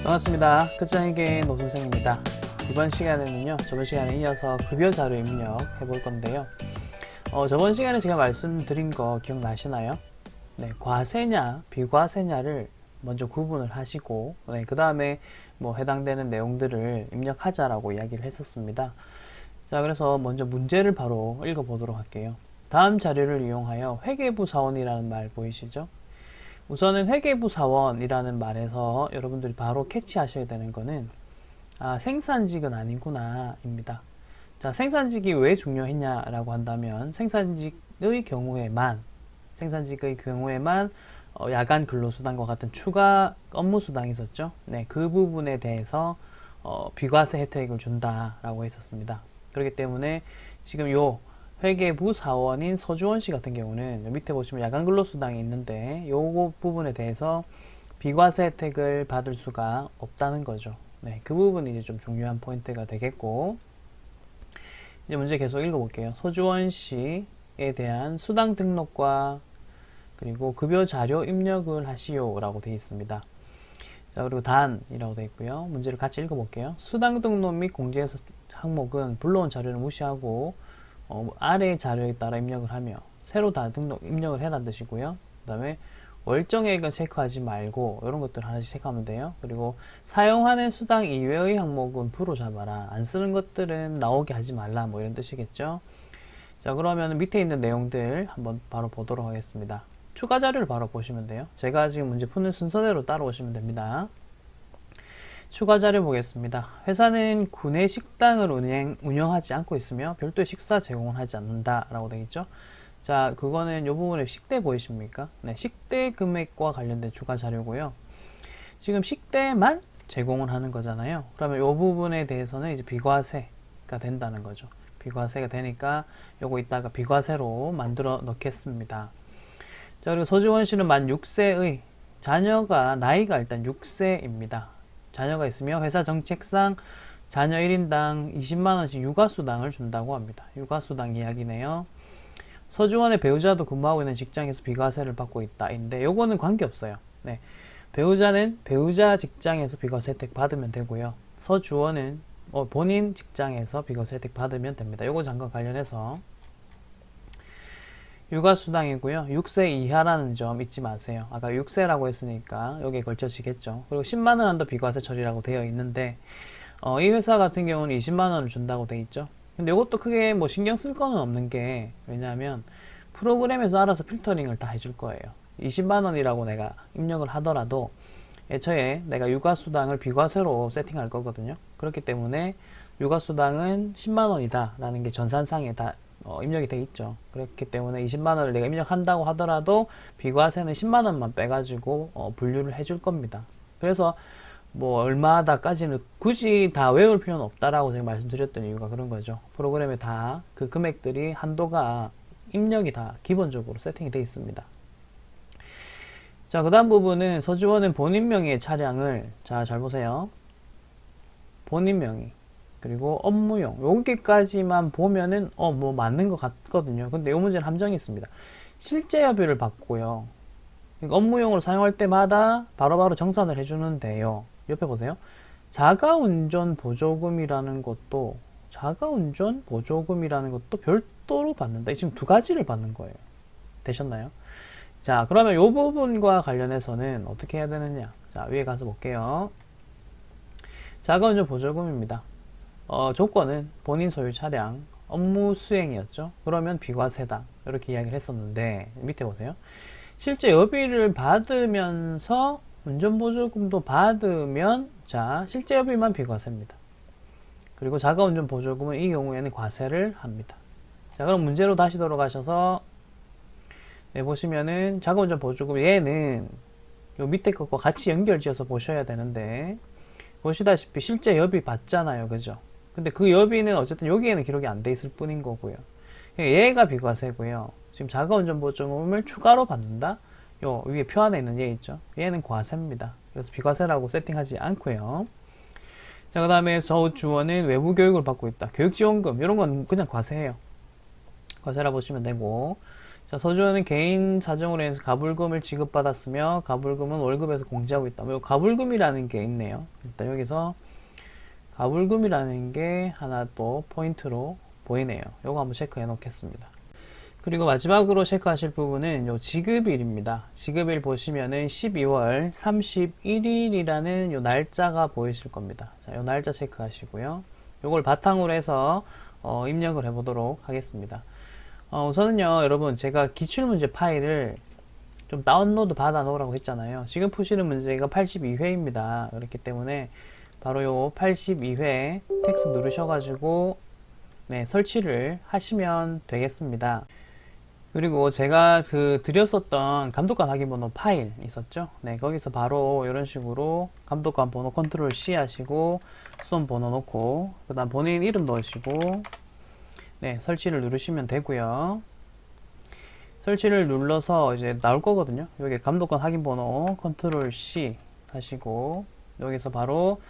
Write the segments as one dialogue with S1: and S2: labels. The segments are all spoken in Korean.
S1: 반갑습니다. 끝장에게 노선생입니다. 이번 시간에는요, 저번 시간에 이어서 급여 자료 입력 해볼 건데요. 저번 시간에 제가 말씀드린 거 기억나시나요? 네, 과세냐, 비과세냐를 먼저 구분을 하시고, 네, 그 다음에 뭐 해당되는 내용들을 입력하자라고 이야기를 했었습니다. 자, 그래서 먼저 문제를 바로 읽어보도록 할게요. 다음 자료를 이용하여 회계부 사원이라는 말 보이시죠? 우선은 회계부 사원이라는 말에서 여러분들이 바로 캐치하셔야 되는 거는 생산직은 아니구나 입니다. 자, 생산직이 왜 중요했냐라고 한다면 생산직의 경우에만 야간 근로수당과 같은 추가 업무수당이 있었죠. 네, 그 부분에 대해서 비과세 혜택을 준다라고 했었습니다. 그렇기 때문에 지금 요 회계부 사원인 서주원 씨 같은 경우는 밑에 보시면 야간 근로수당이 있는데 요거 부분에 대해서 비과세 혜택을 받을 수가 없다는 거죠. 네, 그 부분이 이제 좀 중요한 포인트가 되겠고, 이제 문제 계속 읽어볼게요. 서주원 씨에 대한 수당 등록과 그리고 급여 자료 입력을 하시오 라고 되어 있습니다. 자, 그리고 단이라고 되어 있고요. 문제를 같이 읽어볼게요. 수당 등록 및 공제 항목은 불러온 자료를 무시하고 아래 자료에 따라 입력을 하며 새로 다 입력을 해란 뜻이고요. 그 다음에 월정액은 체크하지 말고 이런 것들 하나씩 체크하면 돼요. 그리고 사용하는 수당 이외의 항목은 부로 잡아라. 안 쓰는 것들은 나오게 하지 말라. 뭐 이런 뜻이겠죠. 자, 그러면 밑에 있는 내용들 한번 바로 보도록 하겠습니다. 추가 자료를 바로 보시면 돼요. 제가 지금 문제 푸는 순서대로 따라오시면 됩니다. 추가 자료 보겠습니다. 회사는 구내 식당을 운영하지 않고 있으며 별도의 식사 제공을 하지 않는다 라고 되겠죠. 자, 그거는 요 부분에 식대 보이십니까? 네, 식대 금액과 관련된 추가 자료고요. 지금 식대만 제공을 하는 거잖아요. 그러면 요 부분에 대해서는 이제 비과세가 된다는 거죠. 비과세가 되니까 요거 이따가 비과세로 만들어 넣겠습니다. 자, 그리고 서주원 씨는 만 6세의 자녀가 나이가 일단 6세입니다. 자녀가 있으며 회사 정책상 자녀 1인당 20만원씩 육아수당을 준다고 합니다. 육아수당 이야기네요. 서주원의 배우자도 근무하고 있는 직장에서 비과세를 받고 있다. 인데 요거는 관계없어요. 네, 배우자는 배우자 직장에서 비과세 혜택 받으면 되고요. 서주원은 본인 직장에서 비과세 혜택 받으면 됩니다. 요거 잠깐 관련해서 육아수당이고요. 6세 이하라는 점 잊지 마세요. 아까 6세라고 했으니까 여기에 걸쳐지겠죠. 그리고 10만원 한도 비과세 처리라고 되어 있는데 이 회사 같은 경우는 20만원을 준다고 되어 있죠. 근데 이것도 크게 뭐 신경 쓸 거는 없는 게, 왜냐하면 프로그램에서 알아서 필터링을 다 해줄 거예요. 20만원이라고 내가 입력을 하더라도 애초에 내가 육아수당을 비과세로 세팅할 거거든요. 그렇기 때문에 육아수당은 10만원이다 라는 게 전산상에 다 입력이 돼 있죠. 그렇기 때문에 20만원을 내가 입력한다고 하더라도 비과세는 10만원만 빼가지고 분류를 해줄 겁니다. 그래서 뭐 얼마다까지는 굳이 다 외울 필요는 없다라고 제가 말씀드렸던 이유가 그런 거죠. 프로그램에 다 그 금액들이 한도가 입력이 다 기본적으로 세팅이 돼 있습니다. 자, 그 다음 부분은 서주원은 본인 명의의 차량을, 자, 잘 보세요. 본인 명의 그리고 업무용, 여기까지만 보면은 뭐 맞는 것 같거든요. 근데 이 문제는 함정이 있습니다. 실제 협의를 받고요, 그러니까 업무용으로 사용할 때마다 바로바로 정산을 해주는데요. 옆에 보세요. 자가운전 보조금이라는 것도 별도로 받는다. 지금 두 가지를 받는 거예요. 되셨나요? 자, 그러면 이 부분과 관련해서는 어떻게 해야 되느냐. 자, 위에 가서 볼게요. 자가운전 보조금입니다. 조건은 본인 소유 차량, 업무 수행이었죠. 그러면 비과세다. 이렇게 이야기를 했었는데, 밑에 보세요. 실제 여비를 받으면서 운전보조금도 받으면, 자, 실제 여비만 비과세입니다. 그리고 자가운전 보조금은 이 경우에는 과세를 합니다. 자, 그럼 문제로 다시 돌아가셔서 네, 보시면은 자가운전 보조금, 얘는 요 밑에 것과 같이 연결지어서 보셔야 되는데, 보시다시피 실제 여비 받잖아요. 그죠? 근데 그 여비는 어쨌든 여기에는 기록이 안 돼 있을 뿐인 거고요. 얘가 비과세고요. 지금 자가운전 보조금을 추가로 받는다? 요 위에 표 안에 있는 얘 있죠? 얘는 과세입니다. 그래서 비과세라고 세팅하지 않고요. 자, 그 다음에 서주원은 외부 교육을 받고 있다. 교육지원금 이런 건 그냥 과세예요. 과세라 보시면 되고, 자, 서주원은 개인 사정으로 인해서 가불금을 지급받았으며 가불금은 월급에서 공제하고 있다. 뭐 가불금이라는 게 있네요. 일단 여기서 가불금이라는 게 하나 또 포인트로 보이네요. 요거 한번 체크해 놓겠습니다. 그리고 마지막으로 체크하실 부분은 요 지급일입니다. 지급일 보시면은 12월 31일이라는 요 날짜가 보이실 겁니다. 자, 요 날짜 체크하시고요. 요걸 바탕으로 해서 입력을 해 보도록 하겠습니다. 우선은요, 여러분, 제가 기출문제 파일을 좀 다운로드 받아 놓으라고 했잖아요. 지금 푸시는 문제가 82회입니다. 그렇기 때문에 바로 요 82회 텍스트 누르셔가지고 네, 설치를 하시면 되겠습니다. 그리고 제가 드렸었던 감독관 확인번호 파일 있었죠? 네, 거기서 바로 이런 식으로 감독관 번호 컨트롤 C 하시고 수험 번호 넣고 그 다음 본인 이름 넣으시고 네, 설치를 누르시면 되고요. 설치를 눌러서 이제 나올 거거든요. 여기 감독관 확인번호 컨트롤 C 하시고 여기서 바로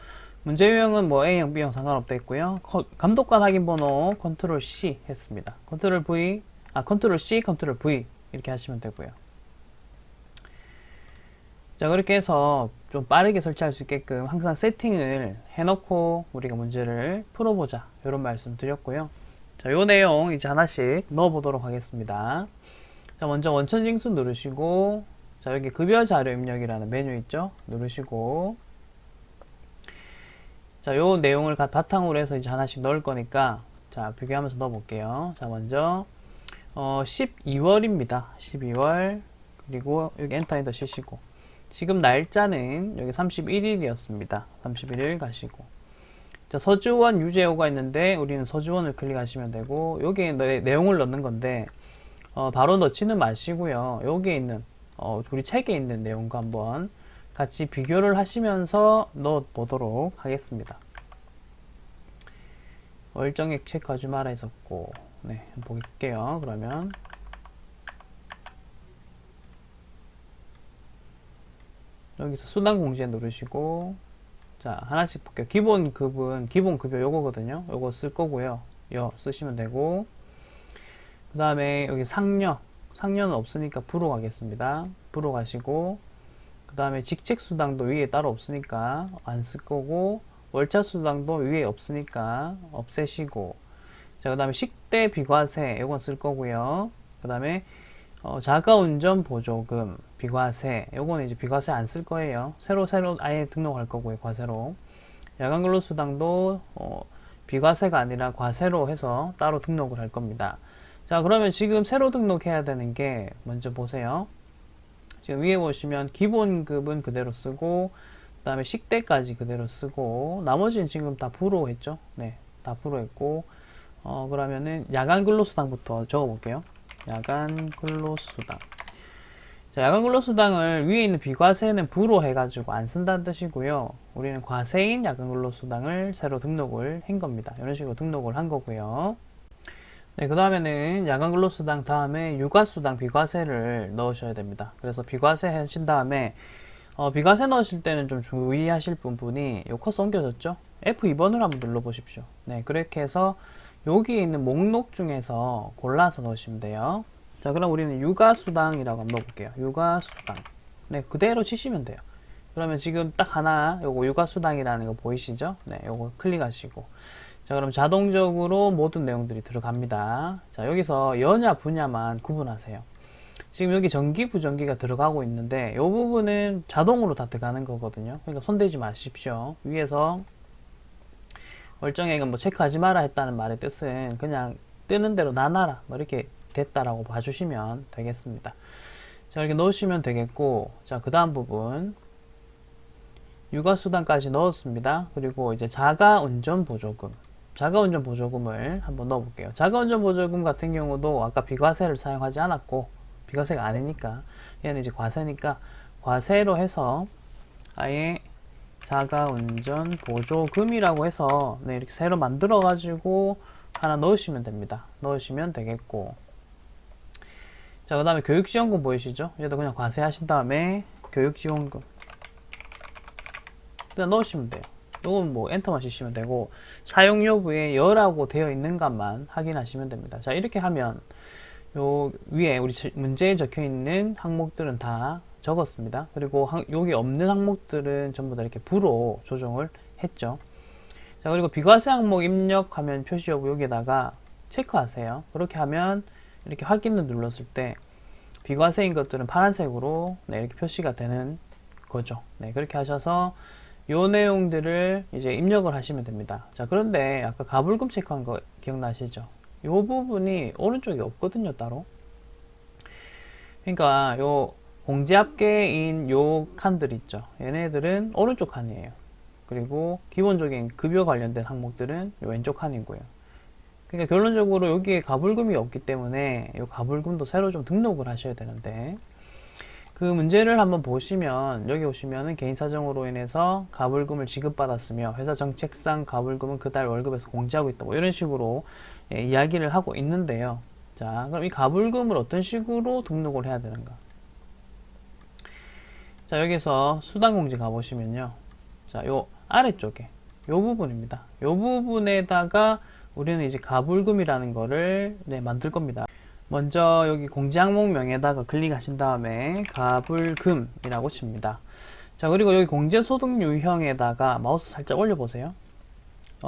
S1: 문제 유형은 뭐 A형, B형 상관없다 했고요. 감독관 확인번호 컨트롤 C 했습니다. 컨트롤 C, 컨트롤 V 이렇게 하시면 되고요. 자, 그렇게 해서 좀 빠르게 설치할 수 있게끔 항상 세팅을 해놓고 우리가 문제를 풀어보자 이런 말씀 드렸고요. 자, 요 내용 이제 하나씩 넣어보도록 하겠습니다. 자, 먼저 원천징수 누르시고 자, 여기 급여 자료 입력이라는 메뉴 있죠? 누르시고 자, 요 내용을 바탕으로 해서 이제 하나씩 넣을 거니까 자, 비교하면서 넣어볼게요. 자, 먼저 12월입니다. 12월 그리고 여기 엔터 치시고 지금 날짜는 여기 31일이었습니다. 31일 가시고 자, 서주원 유재호가 있는데 우리는 서주원을 클릭하시면 되고 여기에 내용을 넣는 건데 바로 넣지는 마시고요. 여기에 있는 우리 책에 있는 내용과 한번 같이 비교를 하시면서 넣어 보도록 하겠습니다. 월정액 체크하지 말아 있었고 네, 볼게요. 그러면 여기서 수당 공제 누르시고 자, 하나씩 볼게요. 기본 급은 기본 급여 요거거든요. 요거 쓸 거고요. 쓰시면 되고 그 다음에 여기 상여는 없으니까 부로 가겠습니다. 부로 가시고 그 다음에 직책 수당도 위에 따로 없으니까 안 쓸 거고 월차 수당도 위에 없으니까 없애시고 자, 그 다음에 식대 비과세 이건 쓸 거고요. 그 다음에 자가운전 보조금 비과세 요거는 이제 비과세 안 쓸 거예요. 새로 아예 등록할 거고요. 과세로 야간 근로수당도 비과세가 아니라 과세로 해서 따로 등록을 할 겁니다. 자, 그러면 지금 새로 등록해야 되는 게 먼저 보세요. 지금 위에 보시면 기본급은 그대로 쓰고 그 다음에 식대까지 그대로 쓰고 나머지는 지금 다 부로 했죠. 네, 다 부로 했고 그러면은 야간 근로수당부터 적어볼게요. 야간 근로수당. 자, 야간 근로수당을 위에 있는 비과세는 부로 해가지고 안 쓴다는 뜻이고요. 우리는 과세인 야간 근로수당을 새로 등록을 한 겁니다. 이런 식으로 등록을 한 거고요. 네, 그 다음에는 야간 근로수당 다음에 육아수당 비과세를 넣으셔야 됩니다. 그래서 비과세 하신 다음에 비과세 넣으실 때는 좀 주의하실 부분이 요 커서 옮겨졌죠? F2번을 한번 눌러보십시오. 네, 그렇게 해서 여기 있는 목록 중에서 골라서 넣으시면 돼요. 자, 그럼 우리는 육아수당이라고 한번 넣어볼게요. 육아수당. 네, 그대로 치시면 돼요. 그러면 지금 딱 하나 요거 육아수당이라는 거 보이시죠? 네, 요거 클릭하시고 자, 그럼 자동적으로 모든 내용들이 들어갑니다. 자, 여기서 연야 분야만 구분하세요. 지금 여기 전기 부전기가 들어가고 있는데 이 부분은 자동으로 다 들어가는 거거든요. 그러니까 손대지 마십시오. 위에서 월정액은 뭐 체크하지 마라 했다는 말의 뜻은 그냥 뜨는 대로 나눠라 뭐 이렇게 됐다라고 봐주시면 되겠습니다. 자, 이렇게 넣으시면 되겠고 자, 그 다음 부분 육아수당까지 넣었습니다. 그리고 이제 자가운전보조금 자가운전보조금을 한번 넣어볼게요. 자가운전보조금 같은 경우도 아까 비과세를 사용하지 않았고 비과세가 아니니까 얘는 이제 과세니까 과세로 해서 아예 자가운전보조금이라고 해서 네, 이렇게 새로 만들어 가지고 하나 넣으시면 됩니다. 넣으시면 되겠고 자, 그 다음에 교육지원금 보이시죠? 얘도 그냥 과세하신 다음에 교육지원금 그냥 넣으시면 돼요. 이건 뭐 엔터만 치시면 되고 사용 여부에 여라고 되어 있는 것만 확인하시면 됩니다. 자, 이렇게 하면 요 위에 우리 문제에 적혀 있는 항목들은 다 적었습니다. 그리고 여기 없는 항목들은 전부 다 이렇게 부로 조정을 했죠. 자, 그리고 비과세 항목 입력하면 표시 여부 여기에다가 체크하세요. 그렇게 하면 이렇게 확인을 눌렀을 때 비과세인 것들은 파란색으로 네, 이렇게 표시가 되는 거죠. 네, 그렇게 하셔서 요 내용들을 이제 입력을 하시면 됩니다. 자, 그런데 아까 가불금 체크한 거 기억나시죠? 요 부분이 오른쪽에 없거든요, 따로. 그러니까 요 공제합계인 요 칸들 있죠. 얘네들은 오른쪽 칸이에요. 그리고 기본적인 급여 관련된 항목들은 요 왼쪽 칸이고요. 그러니까 결론적으로 여기에 가불금이 없기 때문에 이 가불금도 새로 좀 등록을 하셔야 되는데, 그 문제를 한번 보시면 여기 오시면은 개인 사정으로 인해서 가불금을 지급받았으며 회사 정책상 가불금은 그달 월급에서 공제하고 있다, 뭐 이런 식으로 이야기를 하고 있는데요. 자, 그럼 이 가불금을 어떤 식으로 등록을 해야 되는가? 자, 여기서 수당공제 가보시면요. 자, 요 아래쪽에 요 부분입니다. 요 부분에다가 우리는 이제 가불금이라는 거를 만들 겁니다. 먼저 여기 공제 항목명에다가 클릭하신 다음에 가불금이라고 칩니다. 자, 그리고 여기 공제소득 유형에다가 마우스 살짝 올려보세요.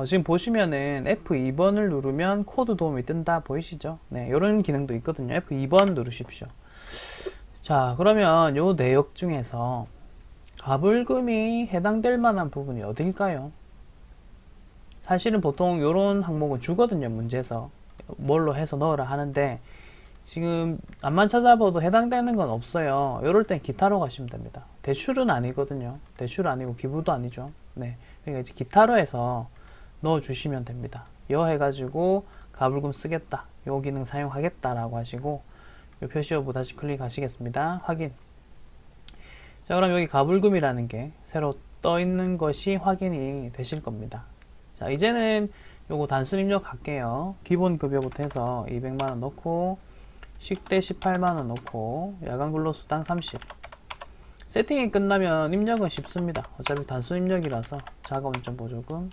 S1: 지금 보시면은 F2번을 누르면 코드 도움이 뜬다 보이시죠? 네, 이런 기능도 있거든요. F2번 누르십시오. 자, 그러면 요 내역 중에서 가불금이 해당될 만한 부분이 어딜까요? 사실은 보통 이런 항목은 주거든요, 문제에서. 뭘로 해서 넣으라 하는데 지금 암만 찾아봐도 해당되는 건 없어요. 이럴 땐 기타로 가시면 됩니다. 대출은 아니거든요. 대출 아니고 기부도 아니죠. 네, 그러니까 이제 기타로 해서 넣어주시면 됩니다. 여 해가지고 가불금 쓰겠다, 요 기능 사용하겠다라고 하시고 요 표시 여부 다시 클릭하시겠습니다. 확인. 자, 그럼 여기 가불금이라는 게 새로 떠 있는 것이 확인이 되실 겁니다. 자, 이제는 요거 단순 입력할게요. 기본급여부터 해서 200만원 넣고 식대 18만원 넣고 야간 근로수당 30. 세팅이 끝나면 입력은 쉽습니다. 어차피 단순 입력이라서 자가운전보조금,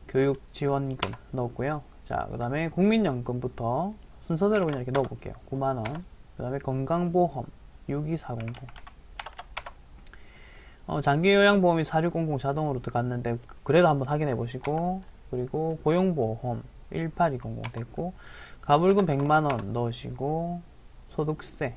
S1: 교육지원금 넣었고요. 자, 그 다음에 국민연금부터 순서대로 그냥 이렇게 넣어볼게요. 9만원. 그 다음에 건강보험 62400. 장기요양보험이 4600 자동으로 들어갔는데 그래도 한번 확인해 보시고, 그리고 고용보험 18200 됐고, 가불금 100만원 넣으시고, 소득세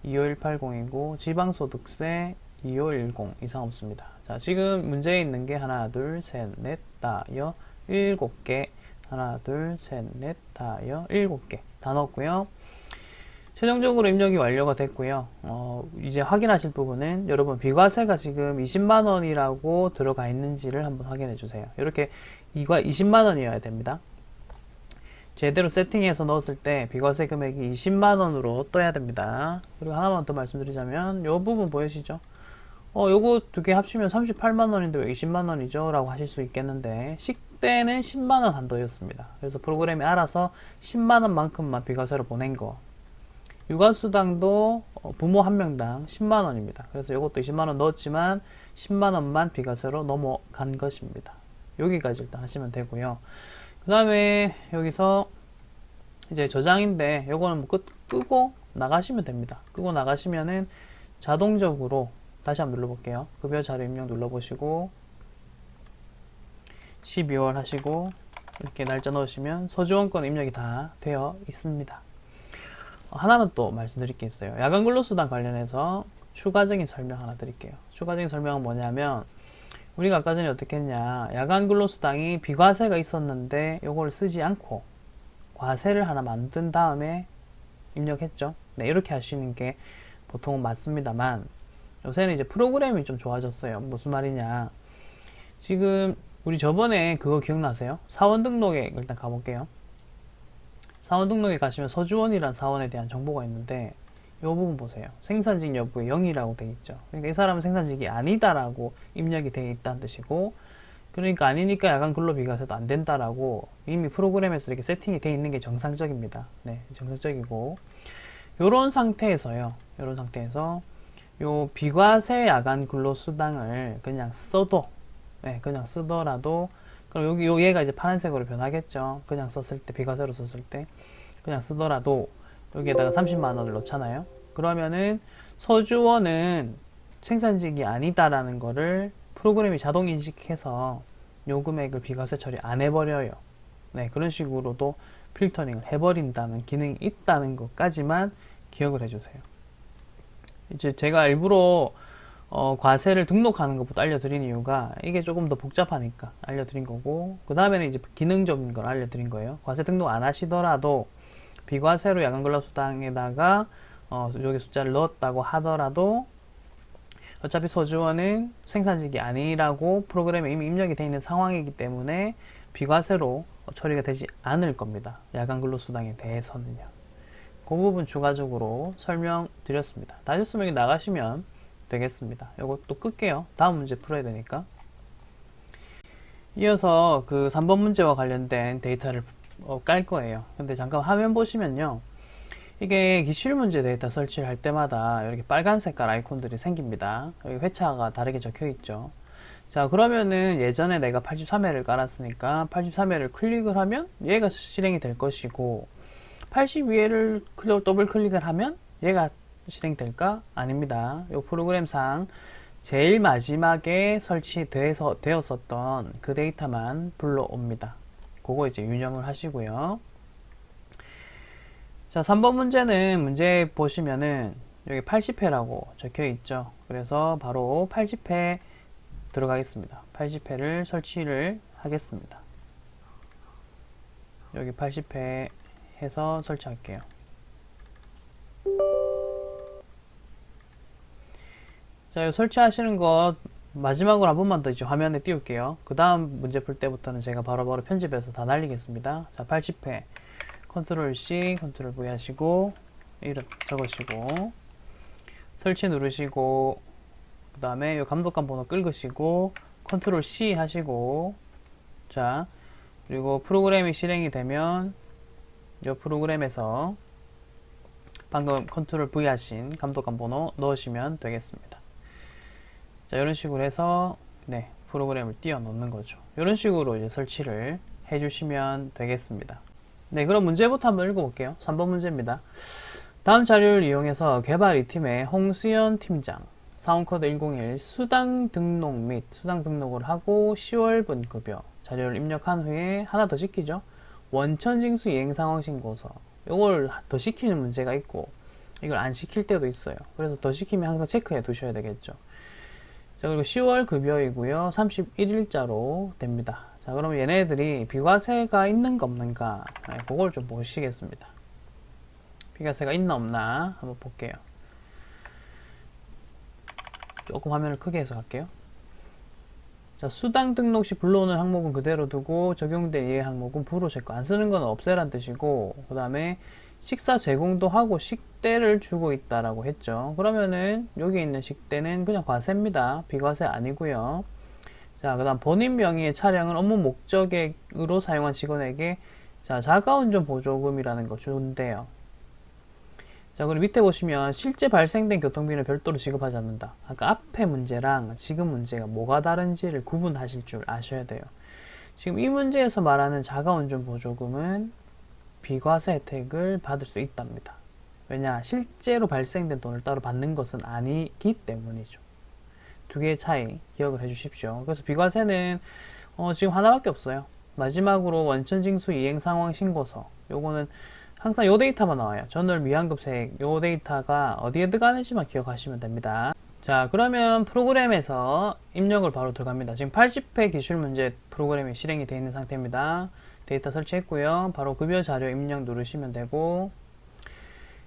S1: 25180이고 지방소득세 2510 이상 없습니다. 자, 지금 문제에 있는 게 하나 둘셋넷 다여 7개, 하나 둘셋넷 다여 7개 다 넣었고요. 최종적으로 입력이 완료가 됐고요. 이제 확인하실 부분은 여러분 비과세가 지금 20만원이라고 들어가 있는지를 한번 확인해 주세요. 이렇게 20만원이어야 됩니다. 제대로 세팅해서 넣었을 때 비과세 금액이 20만원으로 떠야 됩니다. 그리고 하나만 더 말씀드리자면 이 부분 보이시죠? 요거 두 개 합치면 38만원인데 왜 20만원이죠? 라고 하실 수 있겠는데 식대는 10만원 한도였습니다. 그래서 프로그램이 알아서 10만원만큼만 비과세로 보낸 거. 육아수당도 부모 한 명당 10만원입니다. 그래서 이것도 20만원 넣었지만 10만원만 비과세로 넘어간 것입니다. 여기까지 일단 하시면 되고요. 그 다음에 여기서 이제 저장인데 요거는 뭐 끄고 나가시면 됩니다. 끄고 나가시면은 자동적으로 다시 한번 눌러볼게요. 급여 자료 입력 눌러보시고 12월 하시고 이렇게 날짜 넣으시면 소지원권 입력이 다 되어 있습니다. 하나만 또 말씀드릴 게 있어요. 야간 근로수당 관련해서 추가적인 설명 하나 드릴게요. 추가적인 설명은 뭐냐면 우리가 아까 전에 어떻게 했냐, 야간 근로수당이 비과세가 있었는데 요걸 쓰지 않고 과세를 하나 만든 다음에 입력했죠. 네, 이렇게 하시는 게 보통은 맞습니다만 요새는 이제 프로그램이 좀 좋아졌어요. 무슨 말이냐, 지금 우리 저번에 그거 기억나세요? 사원 등록에 일단 가볼게요. 사원 등록에 가시면 서주원이란 사원에 대한 정보가 있는데 이 부분 보세요. 생산직 여부에 0이라고 되어 있죠. 그러니까 이 사람은 생산직이 아니다라고 입력이 되어 있다는 뜻이고, 그러니까 아니니까 야간 근로비과세도 안 된다라고 이미 프로그램에서 이렇게 세팅이 되어 있는 게 정상적입니다. 네, 정상적이고, 요런 상태에서요. 요런 상태에서 요 비과세 야간 근로수당을 그냥 써도, 네, 그냥 쓰더라도, 그럼 여기 얘가 이제 파란색으로 변하겠죠. 그냥 썼을 때, 비과세로 썼을 때 그냥 쓰더라도 여기에다가 30만 원을 넣잖아요. 그러면은 서주원은 생산직이 아니다라는 거를 프로그램이 자동 인식해서 요 금액을 비과세 처리 안 해버려요. 네, 그런 식으로도 필터링을 해버린다는 기능이 있다는 것까지만 기억을 해주세요. 이제 제가 일부러 과세를 등록하는 것부터 알려드린 이유가 이게 조금 더 복잡하니까 알려드린 거고, 그 다음에는 이제 기능적인 걸 알려드린 거예요. 과세 등록 안 하시더라도 비과세로 야간 근로수당에다가 여기 숫자를 넣었다고 하더라도 어차피 서주원은 생산직이 아니라고 프로그램에 이미 입력이 되어 있는 상황이기 때문에 비과세로 처리가 되지 않을 겁니다. 야간 근로수당에 대해서는요. 그 부분 추가적으로 설명드렸습니다. 다 하셨으면 나가시면 되겠습니다. 이것도 끌게요. 다음 문제 풀어야 되니까. 이어서 그 3번 문제와 관련된 데이터를 깔 거예요. 근데 잠깐 화면 보시면요. 이게 기출문제 데이터 설치를 할 때마다 이렇게 빨간 색깔 아이콘들이 생깁니다. 여기 회차가 다르게 적혀 있죠. 자, 그러면은 예전에 내가 83회를 깔았으니까 83회를 클릭을 하면 얘가 실행이 될 것이고, 82회를 더블 클릭을 하면 얘가 실행될까? 아닙니다. 이 프로그램상 제일 마지막에 설치되었었던 그 데이터만 불러옵니다. 그거 이제 유념을 하시고요. 자, 3번 문제는 문제 보시면은 여기 80회라고 적혀 있죠. 그래서 바로 80회 들어가겠습니다. 80회를 설치를 하겠습니다. 여기 80회 해서 설치할게요. 자, 설치하시는 것 마지막으로 한 번만 더 이제 화면에 띄울게요. 그 다음 문제 풀 때부터는 제가 바로바로 편집해서 다 날리겠습니다. 자, 80회 컨트롤 C, 컨트롤 V 하시고 이름 적으시고 설치 누르시고, 그 다음에 이 감독관 번호 끌으시고 컨트롤 C 하시고, 자, 그리고 프로그램이 실행이 되면 이 프로그램에서 방금 컨트롤 V 하신 감독관 번호 넣으시면 되겠습니다. 자, 이런 식으로 해서 네, 프로그램을 띄워 넣는 거죠. 이런 식으로 이제 설치를 해 주시면 되겠습니다. 네, 그럼 문제부터 한번 읽어볼게요. 3번 문제입니다. 다음 자료를 이용해서 개발 2팀의 홍수연 팀장, 사원코드 101 수당 등록 및 수당 등록을 하고 10월분 급여 자료를 입력한 후에 하나 더 시키죠. 원천징수 이행상황 신고서. 이걸 더 시키는 문제가 있고 이걸 안 시킬 때도 있어요. 그래서 더 시키면 항상 체크해 두셔야 되겠죠. 자, 그리고 10월 급여이고요. 31일자로 됩니다. 자, 그러면 얘네들이 비과세가 있는가 없는가, 네, 그걸 좀 보시겠습니다. 비과세가 있나 없나 한번 볼게요. 조금 화면을 크게 해서 갈게요. 자, 수당 등록 시 불러오는 항목은 그대로 두고 적용된 이해 항목은 불로 체크. 안 쓰는 건 없애란 뜻이고, 그 다음에 식사 제공도 하고 식대를 주고 있다라고 했죠. 그러면은 여기 있는 식대는 그냥 과세입니다. 비과세 아니고요. 자, 그 다음 본인 명의의 차량을 업무 목적으로 사용한 직원에게 자, 자가운전 보조금이라는 거 준대요. 자, 그리고 밑에 보시면 실제 발생된 교통비는 별도로 지급하지 않는다. 아까 앞에 문제랑 지금 문제가 뭐가 다른지를 구분하실 줄 아셔야 돼요. 지금 이 문제에서 말하는 자가운전 보조금은 비과세 혜택을 받을 수 있답니다. 왜냐? 실제로 발생된 돈을 따로 받는 것은 아니기 때문이죠. 두 개의 차이 기억을 해 주십시오. 그래서 비과세는 지금 하나밖에 없어요. 마지막으로 원천징수 이행상황 신고서. 요거는 항상 요 데이터만 나와요. 전월 미환급세액 요 데이터가 어디에 들어가는지만 기억하시면 됩니다. 자, 그러면 프로그램에서 입력을 바로 들어갑니다. 지금 80회 기출문제 프로그램이 실행이 되어 있는 상태입니다. 데이터 설치했고요. 바로 급여 자료 입력 누르시면 되고,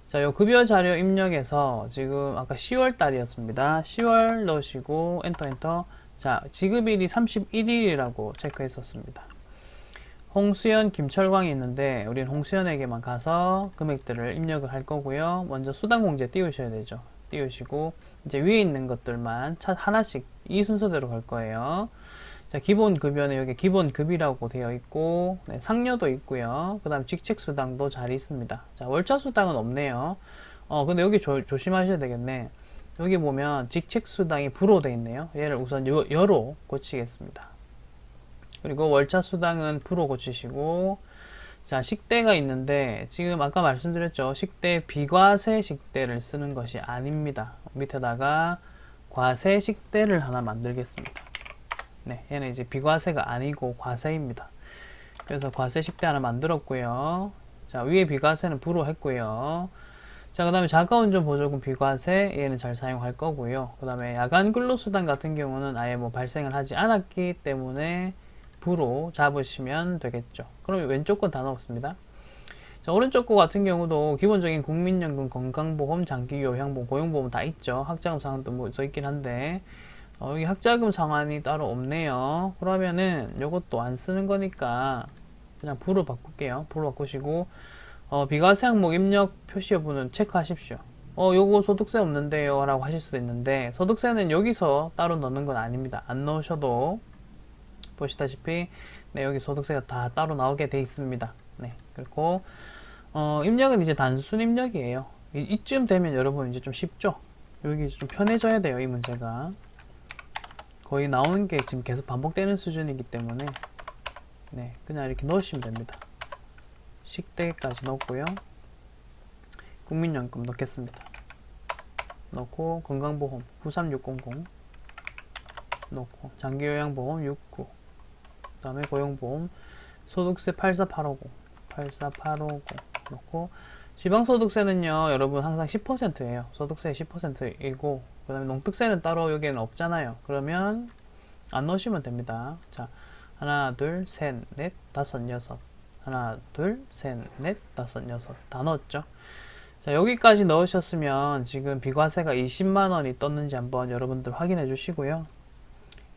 S1: 자, 요 급여 자료 입력에서 지금 아까 10월 달이었습니다. 10월 넣으시고 엔터. 자, 지급일이 31일이라고 체크했었습니다. 홍수연, 김철광이 있는데 우리는 홍수연에게만 가서 금액들을 입력을 할 거고요. 먼저 수당 공제 띄우셔야 되죠. 띄우시고 이제 위에 있는 것들만 하나씩 이 순서대로 갈 거예요. 자, 기본 급여는 여기 기본 급이라고 되어 있고, 네, 상여도 있고요. 그 다음 직책 수당도 잘 있습니다. 자, 월차 수당은 없네요. 근데 여기 조심하셔야 되겠네. 여기 보면 직책 수당이 불로 되어 있네요. 얘를 우선 여로 고치겠습니다. 그리고 월차 수당은 불로 고치시고, 자, 식대가 있는데 지금 아까 말씀드렸죠. 식대 비과세 식대를 쓰는 것이 아닙니다. 밑에다가 과세 식대를 하나 만들겠습니다. 네, 얘는 이제 비과세가 아니고 과세입니다. 그래서 과세 식대 하나 만들었고요. 자, 위에 비과세는 불허했고요. 자, 그 다음에 자가운전 보조금 비과세, 얘는 잘 사용할 거고요. 그 다음에 야간 근로수당 같은 경우는 아예 뭐 발생을 하지 않았기 때문에 부로 잡으시면 되겠죠. 그럼 왼쪽 건 다 넣었습니다. 자, 오른쪽 거 같은 경우도 기본적인 국민연금, 건강보험, 장기 요양보험, 고용보험 다 있죠. 학자금 상환도 뭐 써 있긴 한데 여기 학자금 상환이 따로 없네요. 그러면은 이것도 안 쓰는 거니까 그냥 부로 바꿀게요. 부로 바꾸시고 비과세 항목 입력 표시 여부는 체크하십시오. 요거 소득세 없는데요 라고 하실 수도 있는데 소득세는 여기서 따로 넣는 건 아닙니다. 안 넣으셔도 보시다시피 네, 여기 소득세가 다 따로 나오게 돼 있습니다. 네, 그리고 입력은 이제 단순 입력이에요. 이쯤 되면 여러분 이제 좀 쉽죠? 여기 좀 편해져야 돼요. 이 문제가 거의 나오는 게 지금 계속 반복되는 수준이기 때문에 네, 그냥 이렇게 넣으시면 됩니다. 식대까지 넣고요. 국민연금 넣겠습니다. 넣고 건강보험 93600 넣고 장기요양보험 69 그 다음에 고용보험 소득세 84850 넣고 지방소득세는요 여러분 항상 10%예요. 소득세 10%이고 그 다음에 농특세는 따로 여기에는 없잖아요. 그러면 안 넣으시면 됩니다. 자, 하나 둘 셋 넷 다섯 여섯 하나 둘 셋 넷 다섯 여섯 다 넣었죠. 자, 여기까지 넣으셨으면 지금 비과세가 20만원이 떴는지 한번 여러분들 확인해 주시고요.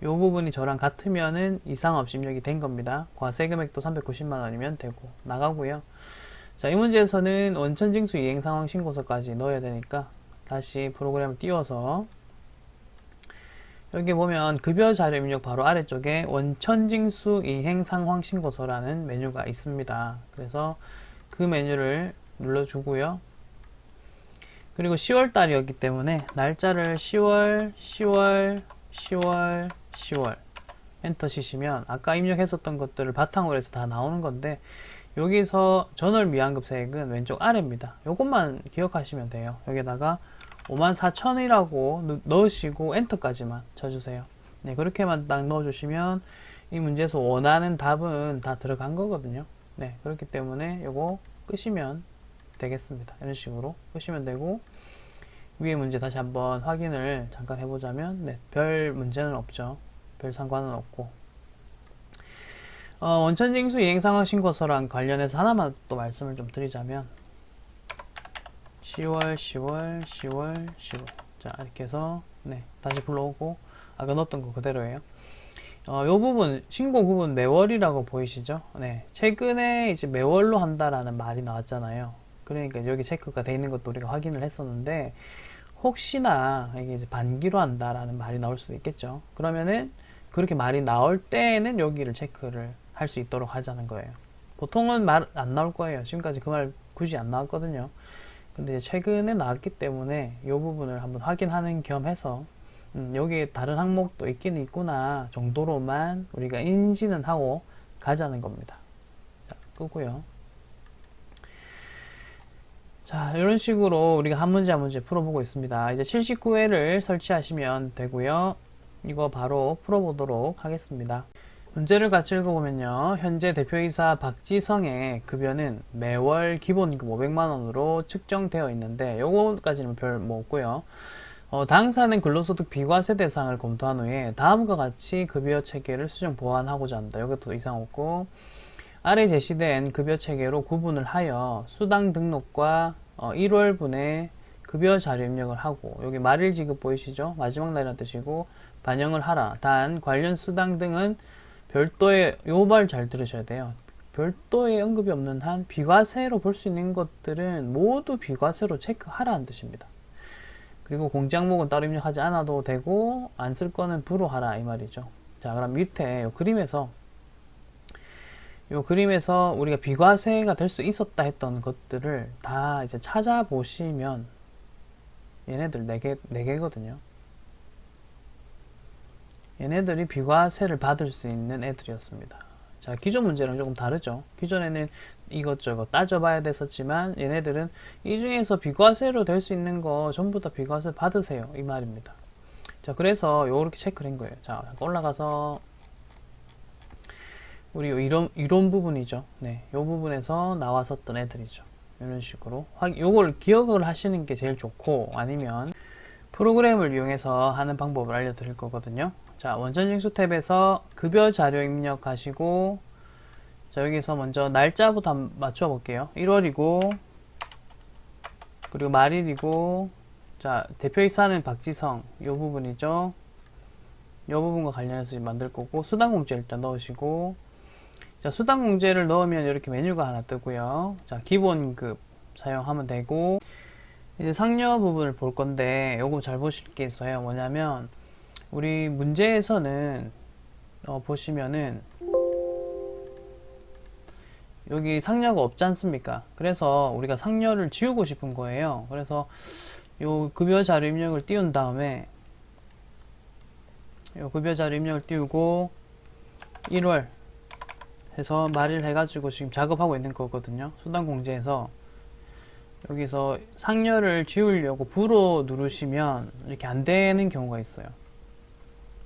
S1: 이 부분이 저랑 같으면은 이상 없이 입력이 된 겁니다. 과세 금액도 390만원이면 되고 나가고요. 자, 이 문제에서는 원천징수 이행 상황 신고서까지 넣어야 되니까 다시 프로그램을 띄워서 여기 보면 급여 자료 입력 바로 아래쪽에 원천징수 이행 상황 신고서라는 메뉴가 있습니다. 그래서 그 메뉴를 눌러주고요. 그리고 10월 달이었기 때문에 날짜를 10월 엔터 치시면 아까 입력했었던 것들을 바탕으로 해서 다 나오는 건데 여기서 전월 미환급세액은 왼쪽 아래입니다. 요것만 기억하시면 돼요. 여기다가 54,000원이라고 넣으시고 엔터까지만 쳐주세요. 네, 그렇게만 딱 넣어주시면 이 문제에서 원하는 답은 다 들어간 거거든요. 네, 그렇기 때문에 요거 끄시면 되겠습니다. 이런 식으로 끄시면 되고 위에 문제 다시 한번 확인을 잠깐 해보자면 네, 별 문제는 없죠. 별 상관은 없고 원천징수 이행상황 신고서랑 관련해서 하나만 또 말씀을 좀 드리자면 10월 자 이렇게 해서 네, 다시 불러오고 아까 넣었던 거 그대로예요. 요 부분 신고 구분 매월이라고 보이시죠? 네, 최근에 이제 매월로 한다라는 말이 나왔잖아요. 그러니까 여기 체크가 돼 있는 것도 우리가 확인을 했었는데 혹시나 이게 이제 반기로 한다라는 말이 나올 수도 있겠죠. 그러면은 그렇게 말이 나올 때는 여기를 체크를 할 수 있도록 하자는 거예요. 보통은 말 안 나올 거예요. 지금까지 그 말 굳이 안 나왔거든요. 근데 최근에 나왔기 때문에 이 부분을 한번 확인하는 겸 해서 여기에 다른 항목도 있긴 있구나 정도로만 우리가 인지는 하고 가자는 겁니다. 자, 끄고요. 자, 이런 식으로 우리가 한 문제 한 문제 풀어보고 있습니다. 이제 79회를 설치하시면 되고요. 이거 바로 풀어보도록 하겠습니다. 문제를 같이 읽어보면요. 현재 대표이사 박지성의 급여는 매월 기본급 500만원으로 측정되어 있는데 요거까지는 별 뭐 없고요. 당사는 근로소득 비과세 대상을 검토한 후에 다음과 같이 급여 체계를 수정 보완하고자 한다. 이것도 이상 없고 아래 제시된 급여 체계로 구분을 하여 수당 등록과 1월분에 급여 자료 입력을 하고 여기 말일 지급 보이시죠? 마지막 날이라는 뜻이고 반영을 하라. 단 관련 수당 등은 별도의 요 말 잘 들으셔야 돼요. 별도의 언급이 없는 한 비과세로 볼 수 있는 것들은 모두 비과세로 체크하라는 뜻입니다. 그리고 공제항목은 따로 입력하지 않아도 되고 안 쓸 거는 불허하라 이 말이죠. 자, 그럼 밑에 요 그림에서 우리가 비과세가 될 수 있었다 했던 것들을 다 이제 찾아보시면 얘네들 4개거든요. 얘네들이 비과세를 받을 수 있는 애들이었습니다. 자, 기존 문제랑 조금 다르죠. 기존에는 이것저것 따져봐야 됐었지만 얘네들은 이 중에서 비과세로 될 수 있는 거 전부 다 비과세 받으세요 이 말입니다. 자, 그래서 요렇게 체크를 한 거예요. 자, 올라가서 우리 이론 부분이죠. 네, 요 부분에서 나왔었던 애들이죠. 이런 식으로 요걸 기억을 하시는 게 제일 좋고, 아니면 프로그램을 이용해서 하는 방법을 알려드릴 거거든요. 자, 원천징수 탭에서 급여 자료 입력하시고, 자, 여기서 먼저 날짜부터 한번 맞춰 볼게요. 1월이고, 그리고 말일이고, 자, 대표이사는 박지성, 요 부분이죠. 요 부분과 관련해서 만들 거고, 수당공제 일단 넣으시고, 자, 수당공제를 넣으면 이렇게 메뉴가 하나 뜨고요. 자, 기본급 사용하면 되고, 이제 상여 부분을 볼 건데, 요거 잘 보실 게 있어요. 뭐냐면, 우리 문제에서는, 보시면은, 여기 상여가 없지 않습니까? 그래서 우리가 상여를 지우고 싶은 거예요. 그래서 요 급여 자료 입력을 띄운 다음에, 요 급여 자료 입력을 띄우고, 1월 해서 말일 해가지고 지금 작업하고 있는 거거든요. 수당공제에서 여기서 상여를 지우려고 불어 누르시면 이렇게 안 되는 경우가 있어요.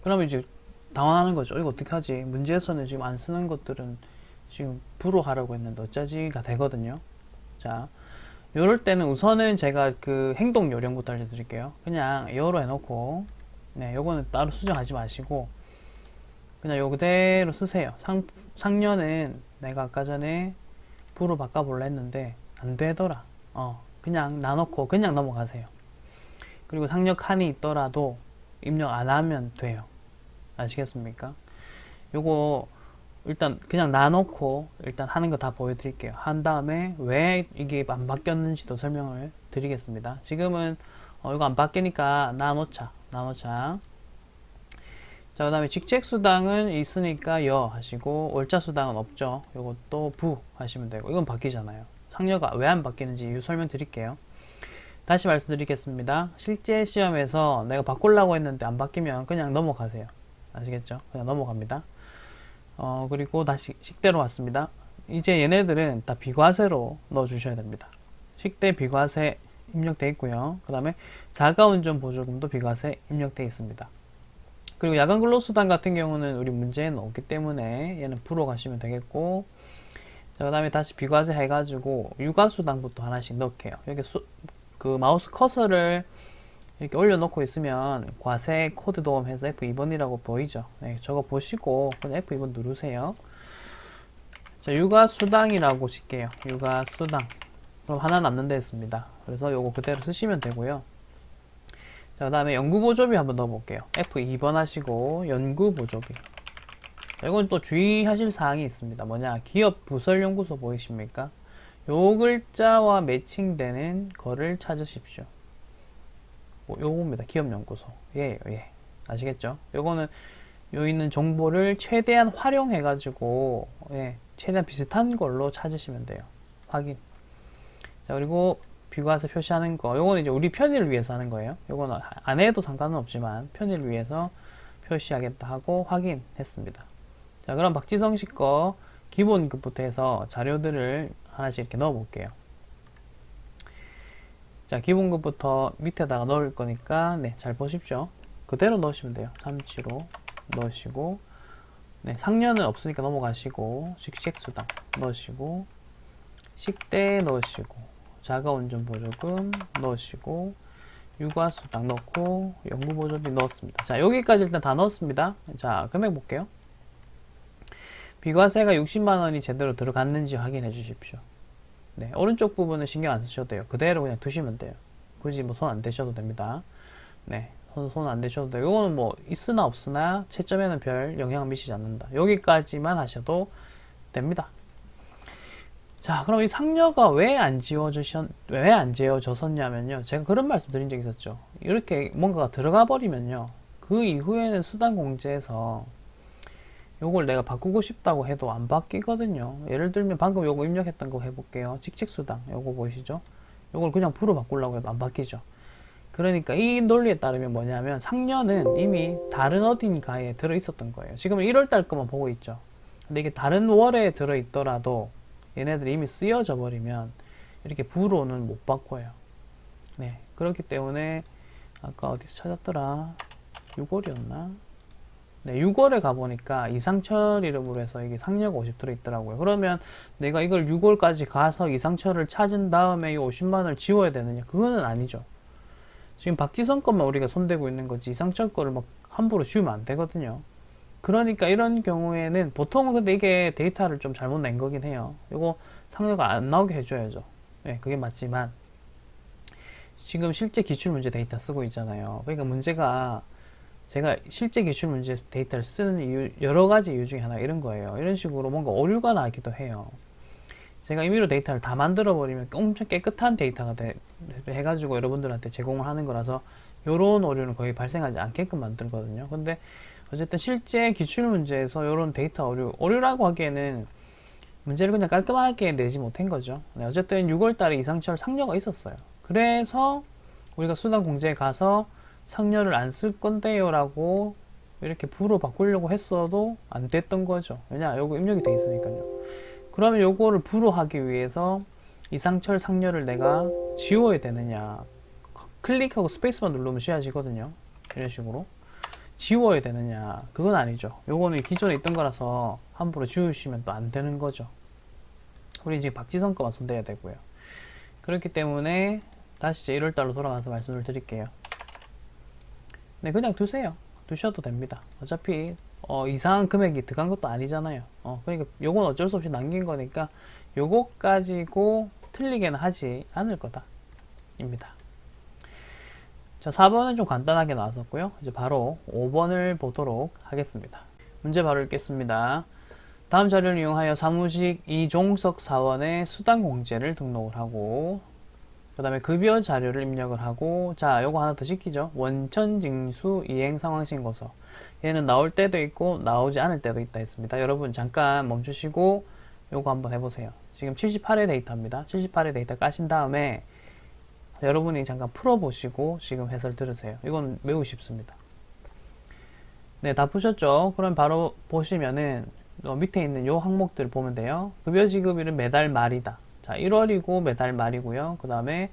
S1: 그러면 이제 당황하는 거죠. 이거 어떻게 하지? 문제에서는 지금 안 쓰는 것들은 지금 불어 하라고 했는데 어쩌지가 되거든요. 자, 요럴 때는 우선은 제가 그 행동 요령부터 알려드릴게요. 그냥 요로 해놓고, 네, 요거는 따로 수정하지 마시고 그냥 요 그대로 쓰세요. 상여는 내가 아까 전에 불어 바꿔볼라 했는데 안 되더라. 그냥 놔놓고 그냥 넘어가세요. 그리고 상여 칸이 있더라도 입력 안 하면 돼요. 아시겠습니까? 요거 일단 그냥 놔놓고 일단 하는 거 다 보여드릴게요. 한 다음에 왜 이게 안 바뀌었는지도 설명을 드리겠습니다. 지금은 이거 안 바뀌니까 놔놓자. 자, 그 다음에 직책수당은 있으니까 여 하시고, 월자수당은 없죠. 요것도 부 하시면 되고, 이건 바뀌잖아요. 상여가 왜 안 바뀌는지 이유 설명드릴게요. 다시 말씀드리겠습니다. 실제 시험에서 내가 바꾸려고 했는데 안 바뀌면 그냥 넘어가세요. 아시겠죠? 그냥 넘어갑니다. 그리고 다시 식대로 왔습니다. 이제 얘네들은 다 비과세로 넣어주셔야 됩니다. 식대 비과세 입력되어 있고요. 그 다음에 자가운전 보조금도 비과세 입력되어 있습니다. 그리고 야간 근로수당 같은 경우는 우리 문제에는 없기 때문에 얘는 불어 가시면 되겠고, 자, 그 다음에 다시 비과세 해가지고 육아수당부터 하나씩 넣을게요. 여기 그 마우스 커서를 이렇게 올려놓고 있으면 과세 코드 도움해서 F2번이라고 보이죠. 네, 저거 보시고 그냥 F2번 누르세요. 자, 육아수당이라고 칠게요. 육아수당. 그럼 하나 남는 데 있습니다. 그래서 요거 그대로 쓰시면 되고요. 자, 그 다음에 연구보조비 한번 넣어볼게요. F2번 하시고 연구보조비. 이건 또 주의하실 사항이 있습니다. 뭐냐, 기업 부설연구소 보이십니까? 요 글자와 매칭되는 거를 찾으십시오. 요겁니다. 기업연구소. 예. 아시겠죠? 요거는 요 있는 정보를 최대한 활용해가지고, 예, 최대한 비슷한 걸로 찾으시면 돼요. 확인. 자, 그리고 비과세 표시하는 거, 요거는 이제 우리 편의를 위해서 하는 거예요. 요거는 안 해도 상관은 없지만 편의를 위해서 표시하겠다 하고 확인했습니다. 자, 그럼 박지성 씨 거 기본급부터 해서 자료들을 하나씩 이렇게 넣어 볼게요. 자, 기본급부터 밑에다가 넣을 거니까, 네, 잘 보십시오. 그대로 넣으시면 돼요. 375 넣으시고, 네, 상여는 없으니까 넘어가시고, 식sek수당 넣으시고, 식대 넣으시고, 자가운전 보조금 넣으시고, 육아수당 넣고, 연구보조비 넣었습니다. 자, 여기까지 일단 다 넣었습니다. 자, 금액 볼게요. 비과세가 60만원이 제대로 들어갔는지 확인해 주십시오. 네, 오른쪽 부분은 신경 안 쓰셔도 돼요. 그대로 그냥 두시면 돼요. 굳이 뭐 손 안 대셔도 됩니다. 네, 손 안 대셔도 돼요. 이거는 뭐 있으나 없으나 채점에는 별 영향을 미치지 않는다. 여기까지만 하셔도 됩니다. 자, 그럼 이 상여가 왜 안 지워졌냐면요. 제가 그런 말씀 드린 적 있었죠. 이렇게 뭔가가 들어가 버리면요. 그 이후에는 수당공제에서 요걸 내가 바꾸고 싶다고 해도 안 바뀌거든요. 예를 들면 방금 요거 입력했던 거 해볼게요. 직책수당 요거 보이시죠? 요걸 그냥 불어 바꾸려고 해도 안 바뀌죠. 그러니까 이 논리에 따르면 뭐냐면 상여는 이미 다른 어딘가에 들어 있었던 거예요. 지금 1월달 거만 보고 있죠. 근데 이게 다른 월에 들어있더라도 얘네들이 이미 쓰여져 버리면 이렇게 부로는 못 바꿔요. 네, 그렇기 때문에 아까 어디서 찾았더라? 6월이었나? 네, 6월에 가보니까 이상철 이름으로 해서 이게 상여가 50 들어있더라고요. 그러면 내가 이걸 6월까지 가서 이상철을 찾은 다음에 이 50만원을 지워야 되느냐? 그거는 아니죠. 지금 박지성 것만 우리가 손대고 있는 거지 이상철 거를 막 함부로 지우면 안 되거든요. 그러니까 이런 경우에는 보통은 근데 이게 데이터를 좀 잘못 낸 거긴 해요. 이거 상여가 안 나오게 해줘야죠. 네, 그게 맞지만 지금 실제 기출문제 데이터 쓰고 있잖아요. 그러니까 문제가 제가 실제 기출문제 데이터를 쓰는 이유, 여러 가지 이유 중에 하나 이런 거예요. 이런 식으로 뭔가 오류가 나기도 해요. 제가 임의로 데이터를 다 만들어 버리면 엄청 깨끗한 데이터가 해가지고 여러분들한테 제공을 하는 거라서 요런 오류는 거의 발생하지 않게끔 만들거든요. 근데 어쨌든 실제 기출문제에서 요런 데이터 오류라고 하기에는 문제를 그냥 깔끔하게 내지 못한 거죠. 네, 어쨌든 6월달에 이상철 상여가 있었어요. 그래서 우리가 수단 공제에 가서 상여를 안 쓸 건데요 라고 이렇게 부로 바꾸려고 했어도 안 됐던 거죠. 왜냐, 요거 입력이 돼 있으니까요. 그러면 요거를 부로 하기 위해서 이상철 상여를 내가 지워야 되느냐, 클릭하고 스페이스만 누르면 지워지거든요. 이런 식으로 지워야 되느냐, 그건 아니죠. 요거는 기존에 있던 거라서 함부로 지우시면 또 안 되는 거죠. 우리 지금 박지성 거만 손대야 되고요. 그렇기 때문에 다시 이제 1월달로 돌아가서 말씀을 드릴게요. 네, 그냥 두세요. 두셔도 됩니다. 어차피 이상한 금액이 들어간 것도 아니잖아요. 그러니까 요건 어쩔 수 없이 남긴 거니까 요거 가지고 틀리게는 하지 않을 거다 입니다. 자, 4번은 좀 간단하게 나왔었고요. 이제 바로 5번을 보도록 하겠습니다. 문제 바로 읽겠습니다. 다음 자료를 이용하여 사무직 이종석 사원의 수당 공제를 등록을 하고, 그 다음에 급여 자료를 입력을 하고, 자, 요거 하나 더 시키죠. 원천징수 이행 상황 신고서. 얘는 나올 때도 있고 나오지 않을 때도 있다 했습니다. 여러분 잠깐 멈추시고 요거 한번 해보세요. 지금 78의 데이터입니다. 78의 데이터 까신 다음에 여러분이 잠깐 풀어보시고 지금 해설 들으세요. 이건 매우 쉽습니다. 네, 다 푸셨죠? 그럼 바로 보시면은 밑에 있는 요 항목들을 보면 돼요. 급여 지급일은 매달 말이다. 자, 1월이고 매달 말이고요. 그 다음에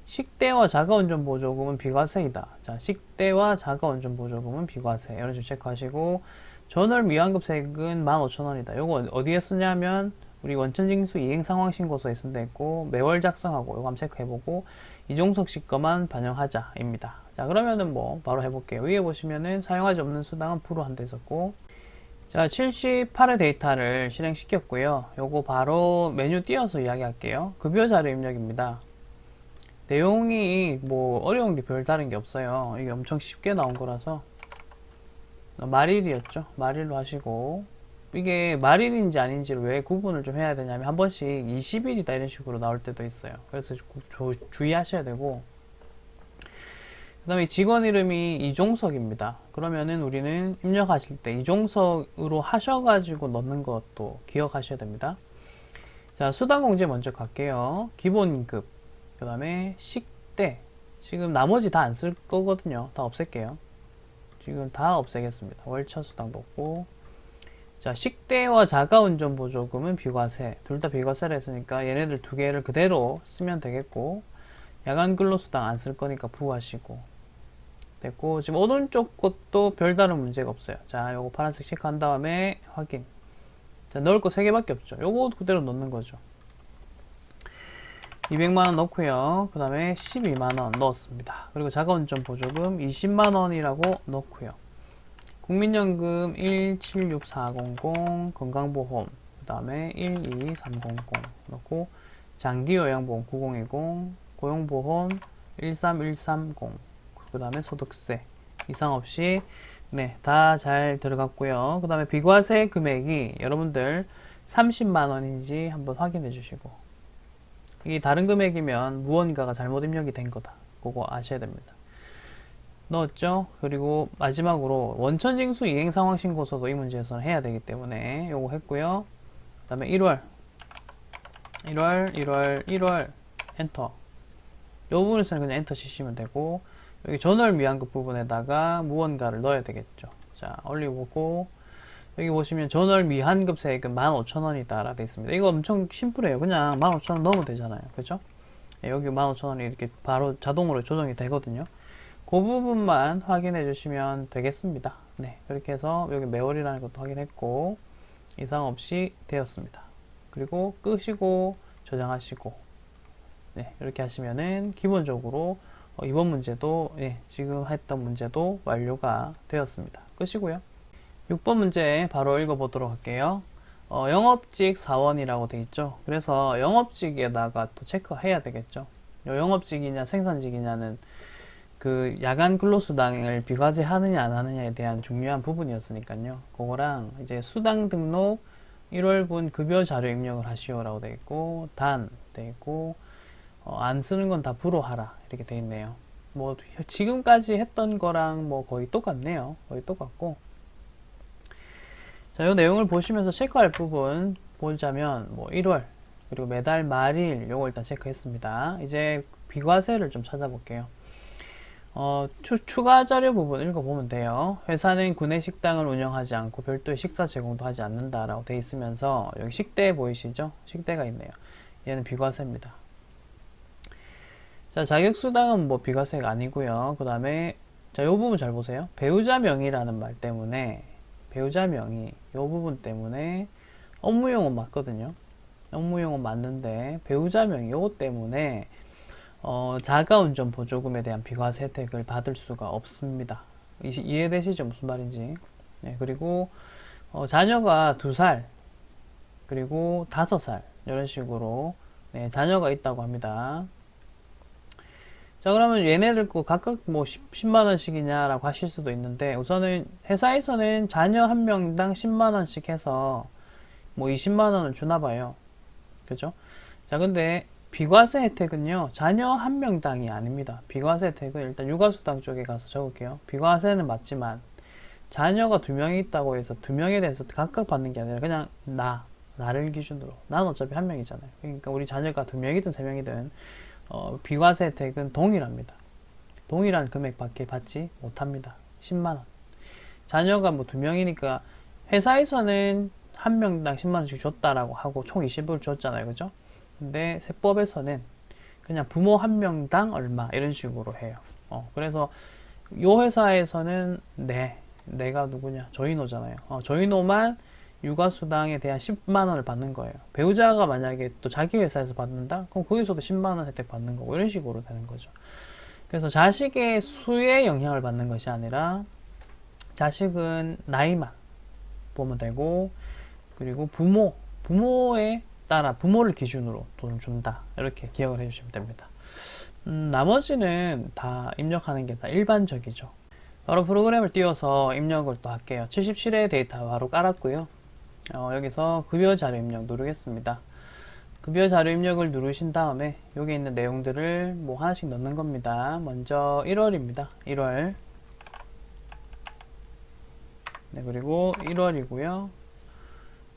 S1: 식대와 자가운전보조금은 비과세이다. 자, 식대와 자가운전보조금은 비과세. 이런 식으로 체크하시고, 전월 미완급세액은 15,000원이다. 요거 어디에 쓰냐면 우리 원천징수 이행상황신고서에 쓴 데 있고, 매월 작성하고 요거 한번 체크해보고, 이종석 씨 거만 반영하자 입니다. 자, 그러면은 뭐 바로 해볼게요. 위에 보시면은 사용하지 없는 수당은 프로 한 대 있었고, 자, 78의 데이터를 실행시켰고요. 요거 바로 메뉴 띄워서 이야기할게요. 급여 자료 입력입니다. 내용이 뭐 어려운 게 별다른 게 없어요. 이게 엄청 쉽게 나온 거라서 말일이었죠. 말일로 하시고, 이게 말일인지 아닌지를 왜 구분을 좀 해야 되냐면 한 번씩 20일이다 이런 식으로 나올 때도 있어요. 그래서 주의하셔야 되고, 그 다음에 직원 이름이 이종석입니다. 그러면은 우리는 입력하실 때 이종석으로 하셔가지고 넣는 것도 기억하셔야 됩니다. 자, 수당공제 먼저 갈게요. 기본급, 그 다음에 식대. 지금 나머지 다 안 쓸 거거든요. 다 없앨게요. 지금 다 없애겠습니다. 월차수당도 없고. 자, 식대와 자가운전보조금은 비과세. 둘 다 비과세를 했으니까 얘네들 두 개를 그대로 쓰면 되겠고, 야간근로수당 안 쓸 거니까 부하시고 됐고, 지금 오른쪽 것도 별다른 문제가 없어요. 자, 요거 파란색 체크한 다음에 확인. 자, 넣을 거 3개밖에 없죠. 요거 그대로 넣는 거죠. 200만원 넣고요. 그 다음에 12만원 넣었습니다. 그리고 자가운전 보조금 20만원이라고 넣고요. 국민연금 176400, 건강보험, 그 다음에 12300 넣고, 장기요양보험 9020, 고용보험 13130, 그 다음에 소득세 이상 없이 네, 다 잘 들어갔고요. 그 다음에 비과세 금액이 여러분들 30만원인지 한번 확인해 주시고, 이게 다른 금액이면 무언가가 잘못 입력이 된 거다. 그거 아셔야 됩니다. 넣었죠? 그리고 마지막으로 원천징수 이행상황신고서도 이 문제에서는 해야 되기 때문에 요거 했고요. 그 다음에 1월 엔터. 요 부분에서는 그냥 엔터 치시면 되고, 여기 전월 미완급 부분에다가 무언가를 넣어야 되겠죠. 자, 올리고 여기 보시면 전월 미환급 세액은 15,000원이다 라고 되어 있습니다. 이거 엄청 심플해요. 그냥 15,000원 넣으면 되잖아요. 그죠? 여기 15,000원이 이렇게 바로 자동으로 조정이 되거든요. 그 부분만 확인해 주시면 되겠습니다. 네, 그렇게 해서 여기 매월이라는 것도 확인했고 이상 없이 되었습니다. 그리고 끄시고 저장하시고 네, 이렇게 하시면은 기본적으로 이번 문제도 지금 했던 문제도 완료가 되었습니다. 끄시고요. 6번 문제 바로 읽어보도록 할게요. 영업직 사원이라고 되어 있죠. 그래서 영업직에다가 또 체크해야 되겠죠. 영업직이냐 생산직이냐는 그 야간 근로수당을 비과세하느냐 안 하느냐에 대한 중요한 부분이었으니까요. 그거랑 이제 수당 등록 1월분 급여 자료 입력을 하시오라고 되어 있고 단 되어 있고 안 쓰는 건 다 불허하라 이렇게 되어 있네요. 뭐 지금까지 했던 거랑 뭐 거의 똑같네요. 거의 똑같고 자, 이 내용을 보시면서 체크할 부분 보자면 뭐 1월 그리고 매달 말일 요거 일단 체크했습니다. 이제 비과세를 좀 찾아볼게요. 추가 자료 부분 읽어보면 돼요. 회사는 구내 식당을 운영하지 않고 별도의 식사 제공도 하지 않는다라고 돼 있으면서 여기 식대 보이시죠? 식대가 있네요. 얘는 비과세입니다. 자, 자격수당은 뭐 비과세가 아니고요. 그 다음에 자, 요 부분 잘 보세요. 배우자 명의라는 말 때문에 배우자 명의 요 부분 때문에 업무용은 맞거든요. 업무용은 맞는데 배우자 명의 요거 때문에 자가운전 보조금에 대한 비과세 혜택을 받을 수가 없습니다. 이해되시죠? 무슨 말인지. 네, 그리고 자녀가 2살 그리고 5살 이런 식으로 네, 자녀가 있다고 합니다. 자, 그러면 얘네들 거 각각 뭐 10만원씩이냐 라고 하실 수도 있는데 우선은 회사에서는 자녀 한 명당 10만원씩 해서 뭐 20만원을 주나봐요. 그죠? 자, 근데 비과세 혜택은요 자녀 한 명당이 아닙니다. 비과세 혜택은 일단 육아수당 쪽에 가서 적을게요. 비과세는 맞지만 자녀가 2명이 있다고 해서 2명에 대해서 각각 받는 게 아니라 그냥 나를 기준으로 난 어차피 한 명이잖아요. 그러니까 우리 자녀가 2명이든 3명이든 비과세 혜택은 동일합니다. 동일한 금액밖에 받지 못합니다. 10만원. 자녀가 뭐 2명이니까 회사에서는 한 명당 10만원씩 줬다라고 하고 총 20을 줬잖아요. 그죠? 근데 세법에서는 그냥 부모 한 명당 얼마 이런 식으로 해요. 그래서 요 회사에서는 내가 누구냐? 조인호잖아요. 조인호만 육아수당에 대한 10만원을 받는 거예요. 배우자가 만약에 또 자기 회사에서 받는다? 그럼 거기서도 10만원 혜택 받는 거고 이런 식으로 되는 거죠. 그래서 자식의 수에 영향을 받는 것이 아니라 자식은 나이만 보면 되고 그리고 부모에 따라 부모를 기준으로 돈을 준다 이렇게 기억을 해주시면 됩니다. 나머지는 다 입력하는 게 다 일반적이죠. 바로 프로그램을 띄워서 입력을 또 할게요. 77의 데이터 바로 깔았고요. 여기서 급여 자료 입력 누르겠습니다. 급여 자료 입력을 누르신 다음에 여기 있는 내용들을 뭐 하나씩 넣는 겁니다. 먼저 1월입니다. 1월 네, 그리고 1월이고요.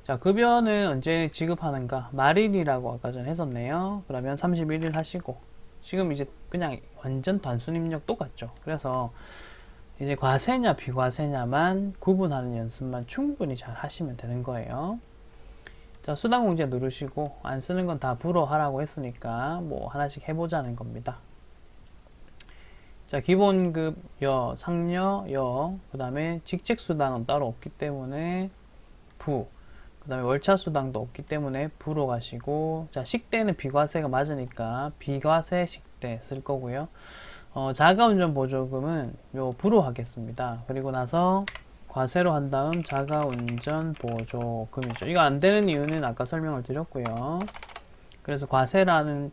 S1: 자, 급여는 언제 지급하는가? 말일이라고 아까 전에 했었네요. 그러면 31일 하시고 지금 이제 그냥 완전 단순 입력 똑같죠. 그래서 이제 과세냐 비과세냐만 구분하는 연습만 충분히 잘 하시면 되는 거예요. 자, 수당공제 누르시고 안 쓰는 건 다 불허하라고 했으니까 뭐 하나씩 해보자는 겁니다. 자, 기본급 여, 상여 여, 그 다음에 직책수당은 따로 없기 때문에 부, 그 다음에 월차수당도 없기 때문에 부로 가시고, 자, 식대는 비과세가 맞으니까 비과세 식대 쓸 거고요. 자가운전 보조금은 요 부로 하겠습니다. 그리고 나서 과세로 한 다음 자가운전 보조금이죠. 이거 안 되는 이유는 아까 설명을 드렸고요. 그래서 과세라는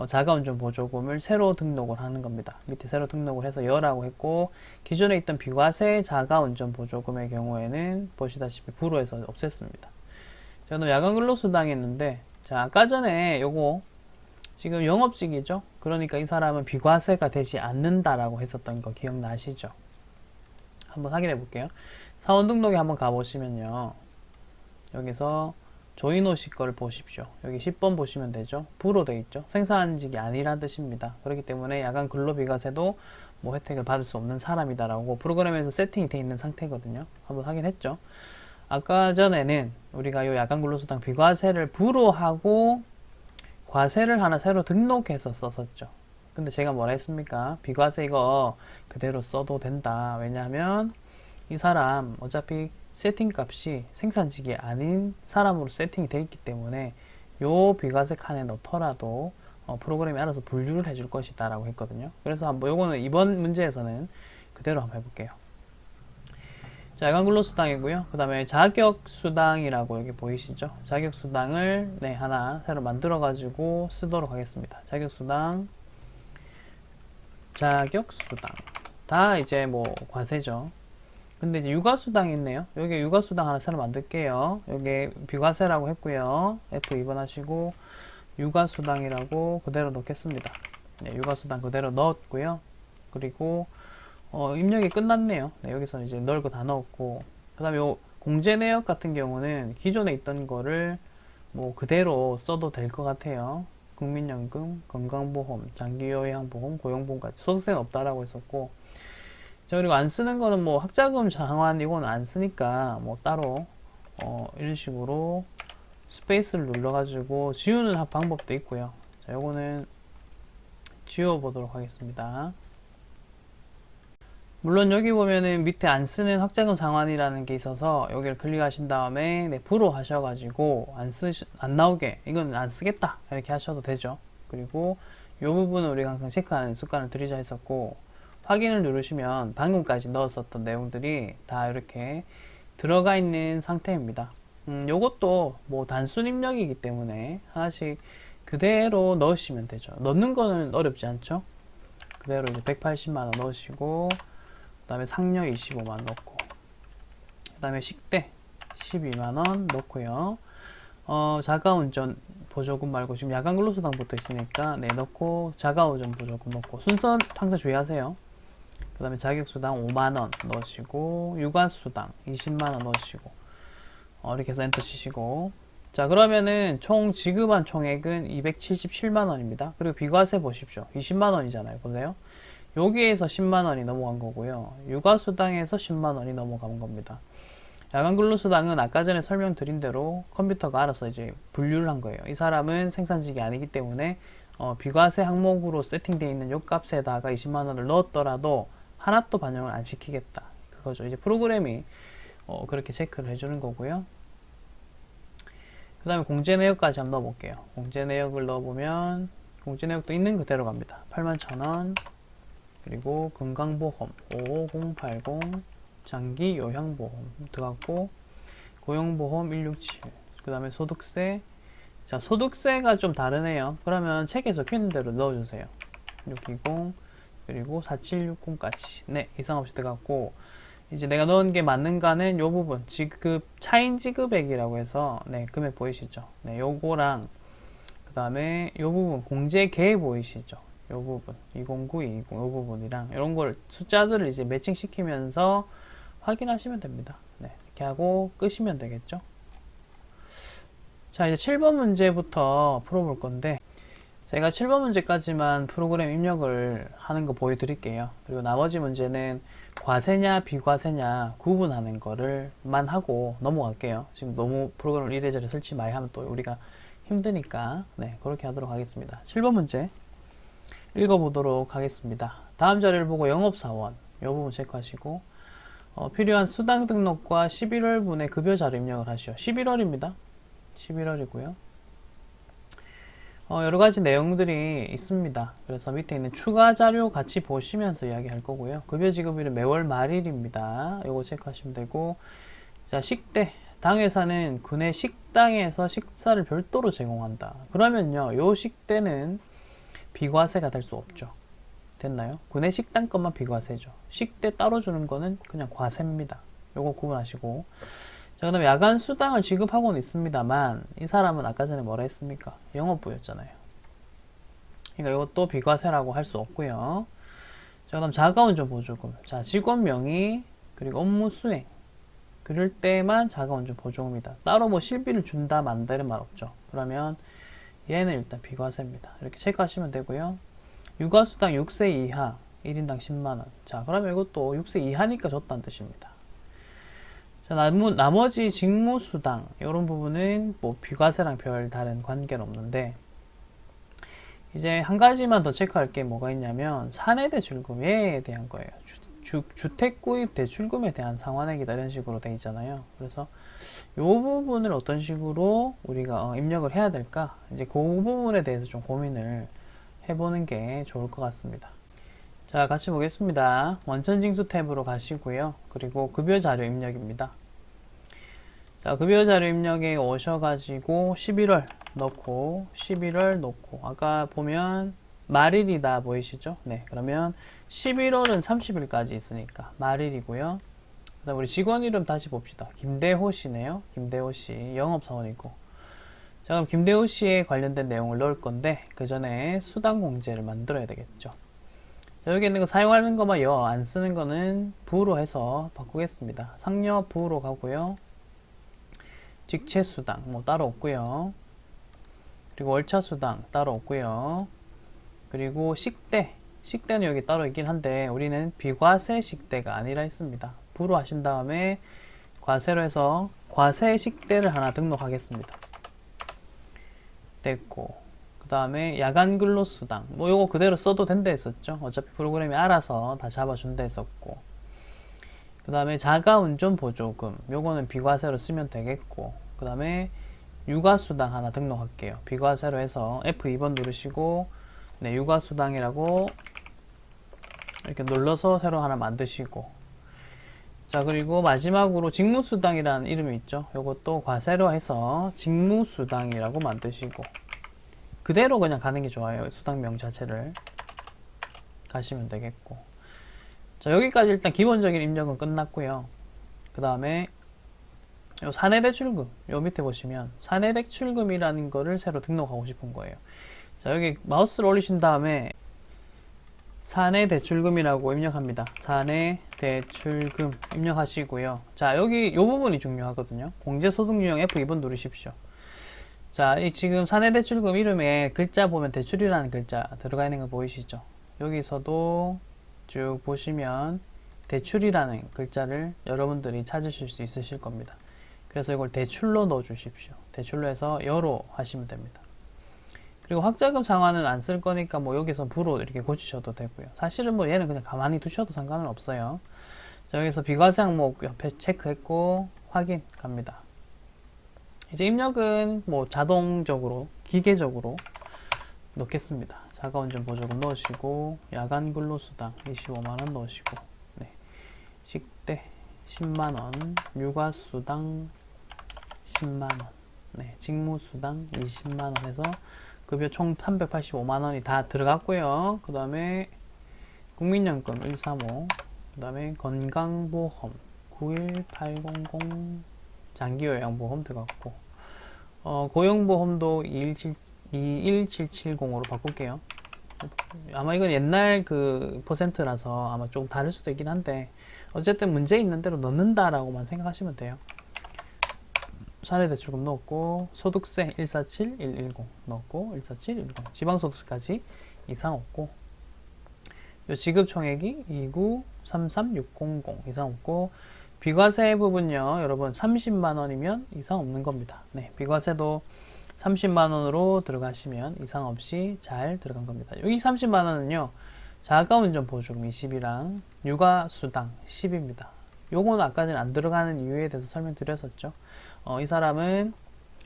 S1: 자가운전 보조금을 새로 등록을 하는 겁니다. 밑에 새로 등록을 해서 여라고 했고 기존에 있던 비과세 자가운전 보조금의 경우에는 보시다시피 부로 해서 없앴습니다. 저는 야간 근로수당 했는데 자, 아까 전에 요거 지금 영업직이죠. 그러니까 이 사람은 비과세가 되지 않는다라고 했었던 거 기억나시죠? 한번 확인해 볼게요. 사원 등록에 한번 가보시면요. 여기서 조인호 씨 거를 보십시오. 여기 10번 보시면 되죠. 부로 되어 있죠. 생산직이 아니란 뜻입니다. 그렇기 때문에 야간 근로비과세도 뭐 혜택을 받을 수 없는 사람이다라고 프로그램에서 세팅이 되어 있는 상태거든요. 한번 확인했죠. 아까 전에는 우리가 요 야간 근로수당 비과세를 불허하고 과세를 하나 새로 등록해서 썼었죠. 근데 제가 뭐라 했습니까? 비과세 이거 그대로 써도 된다. 왜냐하면 이 사람 어차피 세팅 값이 생산직이 아닌 사람으로 세팅이 되어 있기 때문에 요 비과세 칸에 넣더라도 프로그램이 알아서 분류를 해줄 것이다 라고 했거든요. 그래서 한번 요거는 이번 문제에서는 그대로 한번 해볼게요. 자, 야간 근로수당이고요. 그 다음에 자격수당이라고 여기 보이시죠? 자격수당을 네, 하나 새로 만들어 가지고 쓰도록 하겠습니다. 자격수당 다 이제 뭐 과세죠. 근데 이제 육아수당이 있네요. 여기 육아수당 하나 새로 만들게요. 여기 비과세라고 했고요. F2번 하시고 육아수당이라고 그대로 넣겠습니다. 네, 육아수당 그대로 넣었고요. 그리고 입력이 끝났네요. 네, 여기서 이제 넣을 거 다 넣었고, 그 다음에 요 공제 내역 같은 경우는 기존에 있던 거를 뭐 그대로 써도 될 것 같아요. 국민연금, 건강보험, 장기요양보험, 고용보험까지 소득세는 없다라고 했었고, 자, 그리고 안 쓰는 거는 뭐 학자금 상환 이거는 안 쓰니까 뭐 따로 이런 식으로 스페이스를 눌러가지고 지우는 방법도 있고요. 자, 요거는 지워보도록 하겠습니다. 물론 여기 보면은 밑에 안 쓰는 학자금 상환이라는 게 있어서 여기를 클릭하신 다음에 네, 불호 하셔가지고 안 나오게 이건 안 쓰겠다 이렇게 하셔도 되죠. 그리고 이 부분은 우리가 항상 체크하는 습관을 들이자 했었고, 확인을 누르시면 방금까지 넣었었던 내용들이 다 이렇게 들어가 있는 상태입니다. 요것도 뭐 단순 입력이기 때문에 하나씩 그대로 넣으시면 되죠. 넣는 거는 어렵지 않죠. 그대로 이제 180만원 넣으시고, 그 다음에 상여 25만원 넣고, 그 다음에 식대 12만원 넣고요. 자가운전 보조금 말고 지금 야간 근로수당부터 있으니까 네 넣고, 자가운전 보조금 넣고, 순서 항상 주의하세요. 그 다음에 자격수당 5만원 넣으시고, 육아수당 20만원 넣으시고, 이렇게 해서 엔터 치시고, 자, 그러면은 총 지급한 총액은 277만원입니다. 그리고 비과세 보십시오. 20만원이잖아요. 보세요. 여기에서 10만원이 넘어간 거고요. 육아수당에서 10만원이 넘어간 겁니다. 야간 근로수당은 아까 전에 설명드린 대로 컴퓨터가 알아서 이제 분류를 한 거예요. 이 사람은 생산직이 아니기 때문에 비과세 항목으로 세팅되어 있는 요 값에다가 20만원을 넣었더라도 하나도 반영을 안 시키겠다. 그거죠. 이제 프로그램이 그렇게 체크를 해주는 거고요. 그 다음에 공제 내역까지 한번 넣어볼게요. 공제 내역을 넣어보면 공제 내역도 있는 그대로 갑니다. 81,000원, 그리고 건강보험 55080, 장기 요양보험 들어갔고, 고용보험 167, 그 다음에 소득세. 자, 소득세가 좀 다르네요. 그러면 책에 적혀있는 대로 넣어주세요. 620, 그리고 4760까지 네, 이상 없이 들어갔고, 이제 내가 넣은 게 맞는가는 요 부분 지급 차인 지급액이라고 해서 네, 금액 보이시죠? 네, 요거랑 그 다음에 요 부분 공제계 보이시죠? 요 부분 209, 220 요 부분이랑 이런 걸 숫자들을 이제 매칭 시키면서 확인하시면 됩니다. 네, 이렇게 하고 끄시면 되겠죠? 자, 이제 7번 문제부터 풀어볼 건데, 제가 7번 문제까지만 프로그램 입력을 하는 거 보여드릴게요. 그리고 나머지 문제는 과세냐 비과세냐 구분하는 거를만 하고 넘어갈게요. 지금 너무 프로그램을 이래저래 설치 많이 하면 또 우리가 힘드니까 네, 그렇게 하도록 하겠습니다. 7번 문제 읽어보도록 하겠습니다. 다음 자료를 보고 영업사원 이 부분 체크하시고, 필요한 수당 등록과 11월분의 급여 자료 입력을 하시오. 11월입니다. 11월이고요. 여러 가지 내용들이 있습니다. 그래서 밑에 있는 추가 자료 같이 보시면서 이야기할 거고요. 급여 지급일은 매월 말일입니다. 요거 체크하시면 되고, 자, 식대. 당 회사는 구내 식당에서 식사를 별도로 제공한다. 그러면요, 요 식대는 비과세가 될 수 없죠. 됐나요? 구내 식당 것만 비과세죠. 식대 따로 주는 거는 그냥 과세입니다. 요거 구분하시고, 자, 그 다음에 야간 수당을 지급하고는 있습니다만 이 사람은 아까 전에 뭐라 했습니까? 영업부였잖아요. 그러니까 이것도 비과세라고 할 수 없고요. 자, 그 다음 자가운전 보조금. 자, 직원 명의 그리고 업무 수행 그럴 때만 자가운전 보조금이다. 따로 뭐 실비를 준다 만다 이런 말 없죠. 그러면 얘는 일단 비과세입니다. 이렇게 체크하시면 되고요. 육아수당 6세 이하 1인당 10만원. 자, 그러면 이것도 6세 이하니까 줬다는 뜻입니다. 자, 나머지 직무수당 이런 부분은 뭐 비과세랑 별 다른 관계는 없는데, 이제 한 가지만 더 체크할 게 뭐가 있냐면 사내대출금에 대한 거예요. 주택구입 대출금에 대한 상환액이다 이런 식으로 돼 있잖아요. 그래서 이 부분을 어떤 식으로 우리가 입력을 해야 될까, 이제 그 부분에 대해서 좀 고민을 해보는 게 좋을 것 같습니다. 자, 같이 보겠습니다. 원천징수 탭으로 가시고요. 그리고 급여 자료 입력입니다. 자, 급여 자료 입력에 오셔가지고 11월 넣고 11월 넣고, 아까 보면 말일이다 보이시죠? 네, 그러면 11월은 30일까지 있으니까 말일이고요. 그다음 우리 직원 이름 다시 봅시다. 김대호 씨네요. 김대호 씨 영업사원이고. 자, 그럼 김대호 씨에 관련된 내용을 넣을 건데 그 전에 수당 공제를 만들어야 되겠죠. 자, 여기 있는 거 사용하는 거만 안 쓰는 거는 부로 해서 바꾸겠습니다. 상여 부로 가고요. 직채 수당 뭐 따로 없고요. 그리고 월차 수당 따로 없고요. 그리고 식대는 여기 따로 있긴 한데 우리는 비과세 식대가 아니라 했습니다. 부로 하신 다음에 과세로 해서 과세 식대를 하나 등록하겠습니다. 됐고, 그 다음에 야간 근로수당 뭐 요거 그대로 써도 된다 했었죠. 어차피 프로그램이 알아서 다 잡아준다 했었고, 그 다음에 자가운전보조금 요거는 비과세로 쓰면 되겠고, 그 다음에 육아수당 하나 등록할게요. 비과세로 해서 F2번 누르시고, 네, 육아수당이라고 이렇게 눌러서 새로 하나 만드시고, 자, 그리고 마지막으로 직무수당이라는 이름이 있죠. 요것도 과세로 해서 직무수당이라고 만드시고, 그대로 그냥 가는 게 좋아요. 수당명 자체를 가시면 되겠고. 자, 여기까지 일단 기본적인 입력은 끝났고요. 그 다음에 요 사내대출금, 요 밑에 보시면 사내대출금이라는 거를 새로 등록하고 싶은 거예요. 자, 여기 마우스를 올리신 다음에 사내대출금이라고 입력합니다. 사내대출금 입력하시고요. 자, 여기 요 부분이 중요하거든요. 공제소득 유형 F2번 누르십시오. 자, 이 지금 사내대출금 이름에 글자 보면 대출이라는 글자 들어가 있는 거 보이시죠? 여기서도 쭉 보시면 대출이라는 글자를 여러분들이 찾으실 수 있으실 겁니다. 그래서 이걸 대출로 넣어 주십시오. 대출로 해서 여로 하시면 됩니다. 그리고 확자금 상환은 안 쓸 거니까 뭐 여기서 부로 이렇게 고치셔도 되고요. 사실은 뭐 얘는 그냥 가만히 두셔도 상관은 없어요. 자, 여기서 비과세 항목 옆에 체크했고 확인 갑니다. 이제 입력은 뭐 자동적으로 기계적으로 넣겠습니다. 자가운전 보조금 넣으시고, 야간 근로수당 25만원 넣으시고, 네, 식대 10만원, 육아수당 10만원, 네, 직무수당 20만원 해서 급여 총 385만원이 다 들어갔고요. 그 다음에 국민연금 135, 그 다음에 건강보험 91800, 장기요양보험 들어갔고, 고용보험도 21770으로 바꿀게요. 아마 이건 옛날 그 퍼센트라서 아마 좀 다를 수도 있긴 한데, 어쨌든 문제 있는 대로 넣는다라고만 생각하시면 돼요. 사례대출금 넣었고, 소득세 147110 넣었고, 147110 지방소득세까지 이상 없고, 요 지급총액이 2933600 이상 없고, 비과세 부분요, 여러분 30만원이면 이상 없는 겁니다. 네, 비과세도 30만원으로 들어가시면 이상 없이 잘 들어간 겁니다. 여기 30만원은요, 자가운전 보조금 20이랑 육아수당 10입니다. 요거는 아까 전에 안 들어가는 이유에 대해서 설명드렸었죠. 이 사람은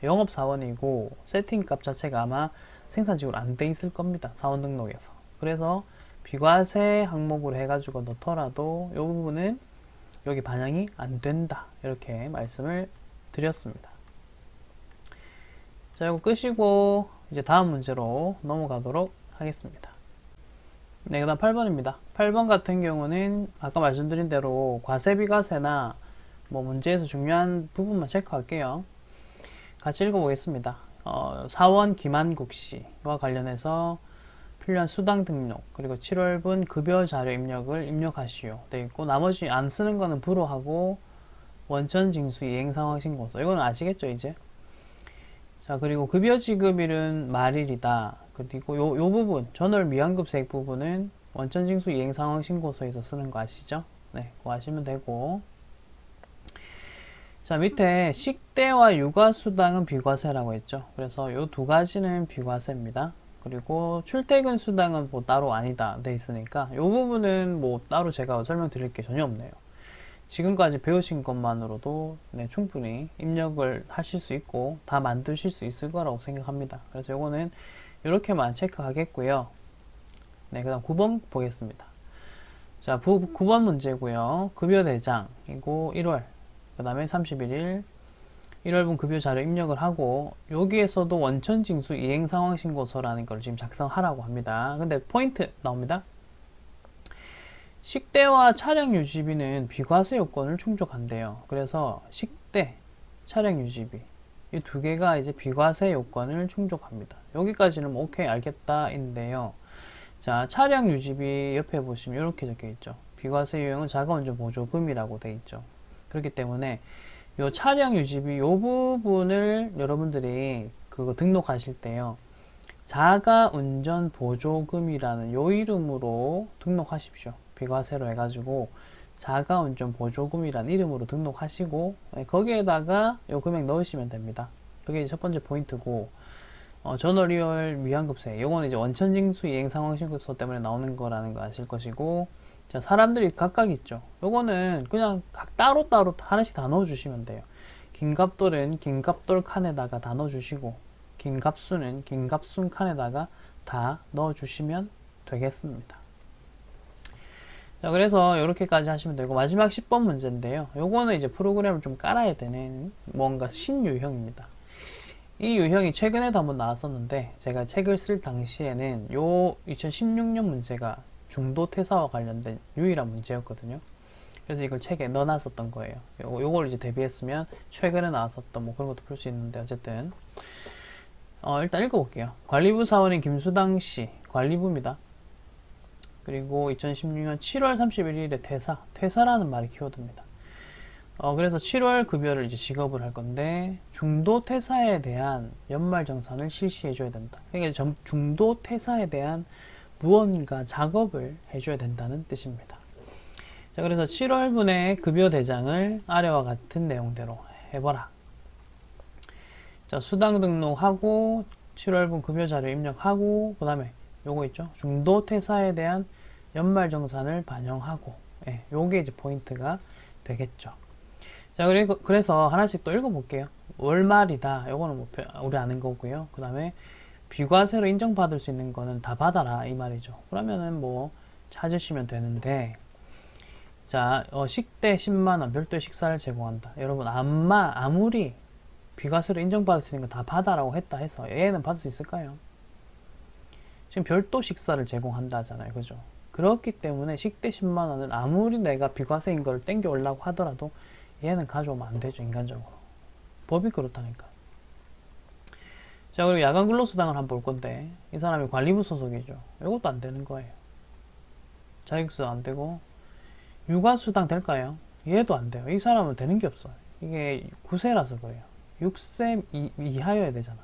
S1: 영업사원이고 세팅값 자체가 아마 생산직으로 안 돼 있을 겁니다. 사원 등록에서. 그래서 비과세 항목으로 해가지고 넣더라도 이 부분은 여기 반영이 안 된다. 이렇게 말씀을 드렸습니다. 자, 이거 끄시고 이제 다음 문제로 넘어가도록 하겠습니다. 네, 그 다음 8번입니다. 8번 같은 경우는 아까 말씀드린 대로 과세 비과세나 뭐 문제에서 중요한 부분만 체크할게요. 같이 읽어보겠습니다. 사원 김한국 씨와 관련해서 필요한 수당 등록, 그리고 7월분 급여 자료 입력을 입력하시오 돼 있고, 나머지 안 쓰는 거는 불허하고 원천 징수 이행 상황 신고서, 이거는 아시겠죠 이제. 자, 그리고 급여 지급일은 말일이다. 그리고 요 부분 전월 미환급세액 부분은 원천 징수 이행 상황 신고서에서 쓰는 거 아시죠? 네, 그거 아시면 되고, 자, 밑에 식대와 육아수당은 비과세라고 했죠. 그래서 요 두 가지는 비과세입니다. 그리고 출퇴근 수당은 뭐 따로 아니다 돼 있으니까 요 부분은 뭐 따로 제가 설명드릴 게 전혀 없네요. 지금까지 배우신 것만으로도 네, 충분히 입력을 하실 수 있고 다 만드실 수 있을 거라고 생각합니다. 그래서 요거는 이렇게만 체크하겠고요. 네, 그 다음 9번 보겠습니다. 자, 9번 문제고요. 급여 대장이고 1월, 그 다음에 31일, 1월분 급여 자료 입력을 하고 여기에서도 원천징수 이행상황신고서라는 걸 지금 작성하라고 합니다. 근데 포인트 나옵니다. 식대와 차량 유지비는 비과세 요건을 충족한대요. 그래서 식대, 차량 유지비 이 두 개가 이제 비과세 요건을 충족합니다. 여기까지는 뭐 오케이 알겠다인데요. 자, 차량 유지비 옆에 보시면 이렇게 적혀 있죠. 비과세 유형은 자가운전 보조금이라고 돼 있죠. 그렇기 때문에 요 차량 유지비 요 부분을 여러분들이 그거 등록하실 때요. 자가운전 보조금이라는 요 이름으로 등록하십시오. 비과세로 해가지고 자가운전 보조금이라는 이름으로 등록하시고 거기에다가 요 금액 넣으시면 됩니다. 그게 첫 번째 포인트고 전월이월 미환급세 요거는 이제 원천징수 이행상황신고서 때문에 나오는 거라는 거 아실 것이고 자, 사람들이 각각 있죠. 요거는 그냥 각 따로따로 하나씩 다 넣어주시면 돼요. 긴갑돌은 긴갑돌 칸에다가 다 넣어주시고 긴갑순은 긴갑순 칸에다가 다 넣어주시면 되겠습니다. 자, 그래서 이렇게까지 하시면 되고 마지막 10번 문제인데요. 요거는 이제 프로그램을 좀 깔아야 되는 뭔가 신유형입니다. 이 유형이 최근에도 한번 나왔었는데 제가 책을 쓸 당시에는 요 2016년 문제가 중도퇴사와 관련된 유일한 문제였거든요. 그래서 이걸 책에 넣어놨었던 거예요. 요걸 이제 대비했으면 최근에 나왔었던 뭐 그런 것도 풀 수 있는데 어쨌든 일단 읽어볼게요. 관리부 사원인 김수당 씨 관리부입니다. 그리고 2016년 7월 31일에 퇴사라는 말이 키워드입니다. 그래서 7월 급여를 이제 지급을 할 건데 중도 퇴사에 대한 연말정산을 실시해 줘야 된다. 그러니까 중도 퇴사에 대한 무언가 작업을 해줘야 된다는 뜻입니다. 자, 그래서 7월분의 급여 대장을 아래와 같은 내용대로 해보라. 자, 수당 등록하고 7월분 급여 자료 입력하고 그 다음에 요거 있죠. 중도 퇴사에 대한 연말정산을 반영하고 요게 이제 포인트가 되겠죠. 자, 그래서 하나씩 또 읽어볼게요. 월말이다. 요거는 뭐 우리 아는 거고요. 그 다음에 비과세로 인정받을 수 있는 거는 다 받아라 이 말이죠. 그러면은 뭐 찾으시면 되는데 자, 식대 10만원 별도의 식사를 제공한다. 여러분 아무리 비과세로 인정받을 수 있는 거 다 받아라고 했다 해서 얘는 받을 수 있을까요? 지금 별도 식사를 제공한다 하잖아요. 그죠? 그렇기 때문에 식대 10만원은 아무리 내가 비과세인 걸 땡겨 오려고 하더라도 얘는 가져오면 안 되죠. 인간적으로. 법이 그렇다니까. 자, 그리고 야간 근로수당을 한번 볼 건데 이 사람이 관리부 소속이죠. 이것도 안 되는 거예요. 자격수당 안 되고 육아수당 될까요? 얘도 안 돼요. 이 사람은 되는 게 없어요. 이게 9세라서 그래요. 6세 이하여야 되잖아.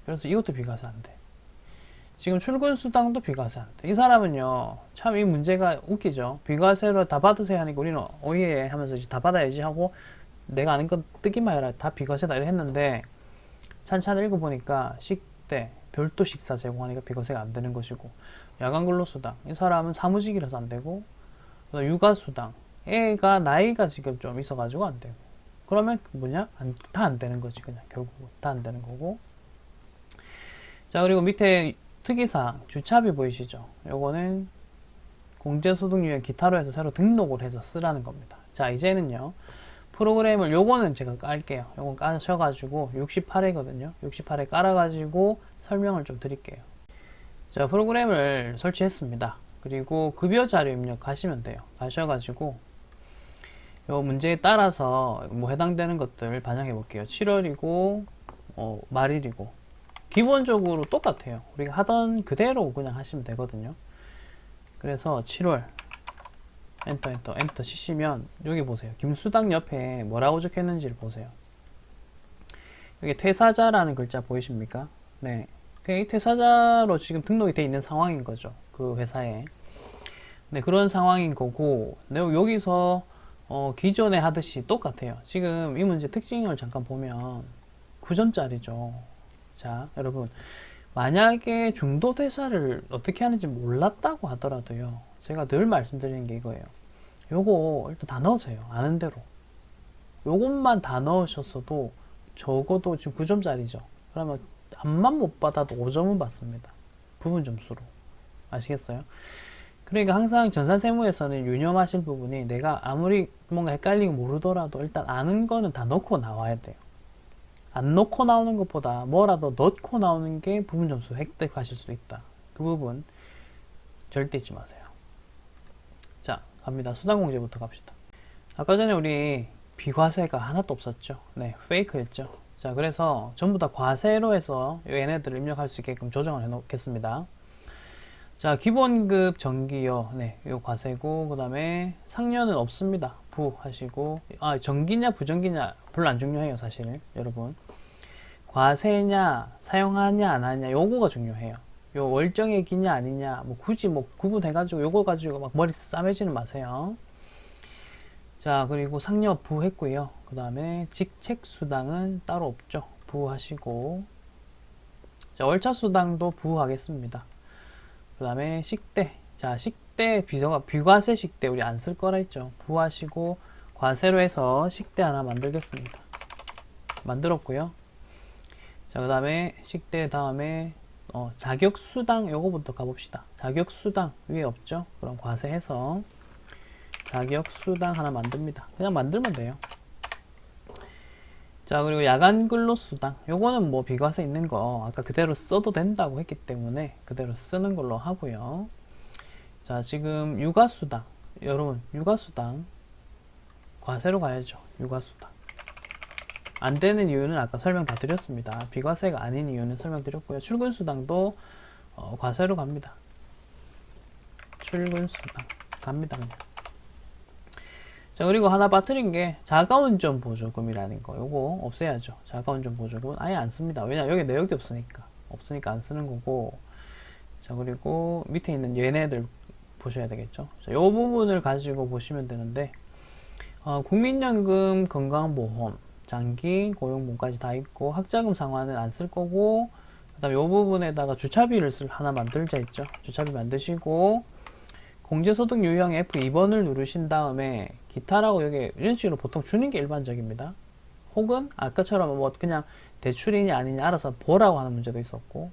S1: 그래서 이것도 비과세 안 돼. 지금 출근수당도 비과세 안 돼. 이 사람은요, 참 이 문제가 웃기죠. 비과세로 다 받으세요 하니까 우리는 오예 하면서 이제 다 받아야지 하고 내가 아는 건 뜨기만 해라. 다 비과세다 이래 했는데 찬찬히 읽어보니까 식대, 별도 식사 제공하니까 비과세가 안 되는 것이고 야간 근로수당, 이 사람은 사무직이라서 안 되고 육아수당, 애가 나이가 지금 좀 있어가지고 안 되고 그러면 뭐냐? 다 안 되는 거지 그냥 결국 다 안 되는 거고 자 그리고 밑에 특이사항 주차비 보이시죠? 요거는 공제소득유예 기타로 해서 새로 등록을 해서 쓰라는 겁니다. 자 이제는요 프로그램을 요거는 제가 깔게요. 요건 까셔가지고 68회거든요. 68회 깔아가지고 설명을 좀 드릴게요. 자 프로그램을 설치했습니다. 그리고 급여 자료 입력하시면 돼요. 가셔가지고 요 문제에 따라서 뭐 해당되는 것들 반영해 볼게요. 7월이고 말일이고 기본적으로 똑같아요. 우리가 하던 그대로 그냥 하시면 되거든요. 그래서 7월 엔터 치시면 여기 보세요. 김수당 옆에 뭐라고 적혀있는지를 보세요. 여기 퇴사자라는 글자 보이십니까? 네, 이 퇴사자로 지금 등록이 되어 있는 상황인 거죠. 그 회사에. 네, 그런 상황인 거고 여기서 기존에 하듯이 똑같아요. 지금 이 문제 특징을 잠깐 보면 9점짜리죠. 자, 여러분. 만약에 중도대사를 어떻게 하는지 몰랐다고 하더라도요. 제가 늘 말씀드리는 게 이거예요. 요거 일단 다 넣으세요. 아는 대로. 요것만 다 넣으셨어도 적어도 지금 9점짜리죠. 그러면 앞만 못 받아도 5점은 받습니다. 부분 점수로. 아시겠어요? 그러니까 항상 전산세무에서는 유념하실 부분이 내가 아무리 뭔가 헷갈리고 모르더라도 일단 아는 거는 다 넣고 나와야 돼요. 안 넣고 나오는 것보다 뭐라도 넣고 나오는 게 부분 점수 획득하실 수 있다. 그 부분 절대 잊지 마세요. 자, 갑니다. 수단공제부터 갑시다. 아까 전에 우리 비과세가 하나도 없었죠. 네, 페이크였죠. 자, 그래서 전부 다 과세로 해서 얘네들을 입력할 수 있게끔 조정을 해 놓겠습니다. 자, 기본급 전기요. 네, 요 과세고, 그 다음에 상여는 없습니다. 부 하시고, 전기냐 부전기냐 별로 안 중요해요, 사실. 여러분. 과세냐, 사용하냐, 안 하냐, 요거가 중요해요. 요 월정액이냐, 아니냐, 뭐 굳이 뭐 구분해가지고 요거 가지고 막 머리 싸매지는 마세요. 자, 그리고 상여 부 했고요. 그 다음에 직책수당은 따로 없죠. 부 하시고, 자, 월차수당도 부 하겠습니다. 그 다음에 식대. 자, 식대 비과세 식대 우리 안 쓸 거라 했죠. 부하시고 과세로 해서 식대 하나 만들겠습니다. 만들었고요. 자, 그 다음에 식대 다음에 자격수당 요거부터 가봅시다. 자격수당 위에 없죠. 그럼 과세해서 자격수당 하나 만듭니다. 그냥 만들면 돼요. 자, 그리고 야간근로수당 요거는 뭐 비과세 있는 거 아까 그대로 써도 된다고 했기 때문에 그대로 쓰는 걸로 하고요. 자, 지금 육아수당 여러분 육아수당 과세로 가야죠. 육아수당 안 되는 이유는 아까 설명 다 드렸습니다. 비과세가 아닌 이유는 설명드렸고요. 출근수당도 과세로 갑니다. 출근수당 갑니다 그냥. 자, 그리고 하나 빠뜨린 게 자가운전 보조금이라는 거 요거 없애야죠. 자가운전 보조금은 아예 안 씁니다. 왜냐 여기 내역이 없으니까 안 쓰는 거고. 자, 그리고 밑에 있는 얘네들 보셔야 되겠죠. 자, 요 부분을 가지고 보시면 되는데 국민연금, 건강보험, 장기 고용보험까지 다 있고 학자금 상환은 안 쓸 거고, 그 다음에 요 부분에다가 주차비를 하나 만들자 했죠. 주차비 만드시고 공제소득 유형 F2번을 누르신 다음에 기타라고 여기 이런 식으로 보통 주는 게 일반적입니다. 혹은 아까처럼 뭐 그냥 대출이냐 아니냐 알아서 보라고 하는 문제도 있었고,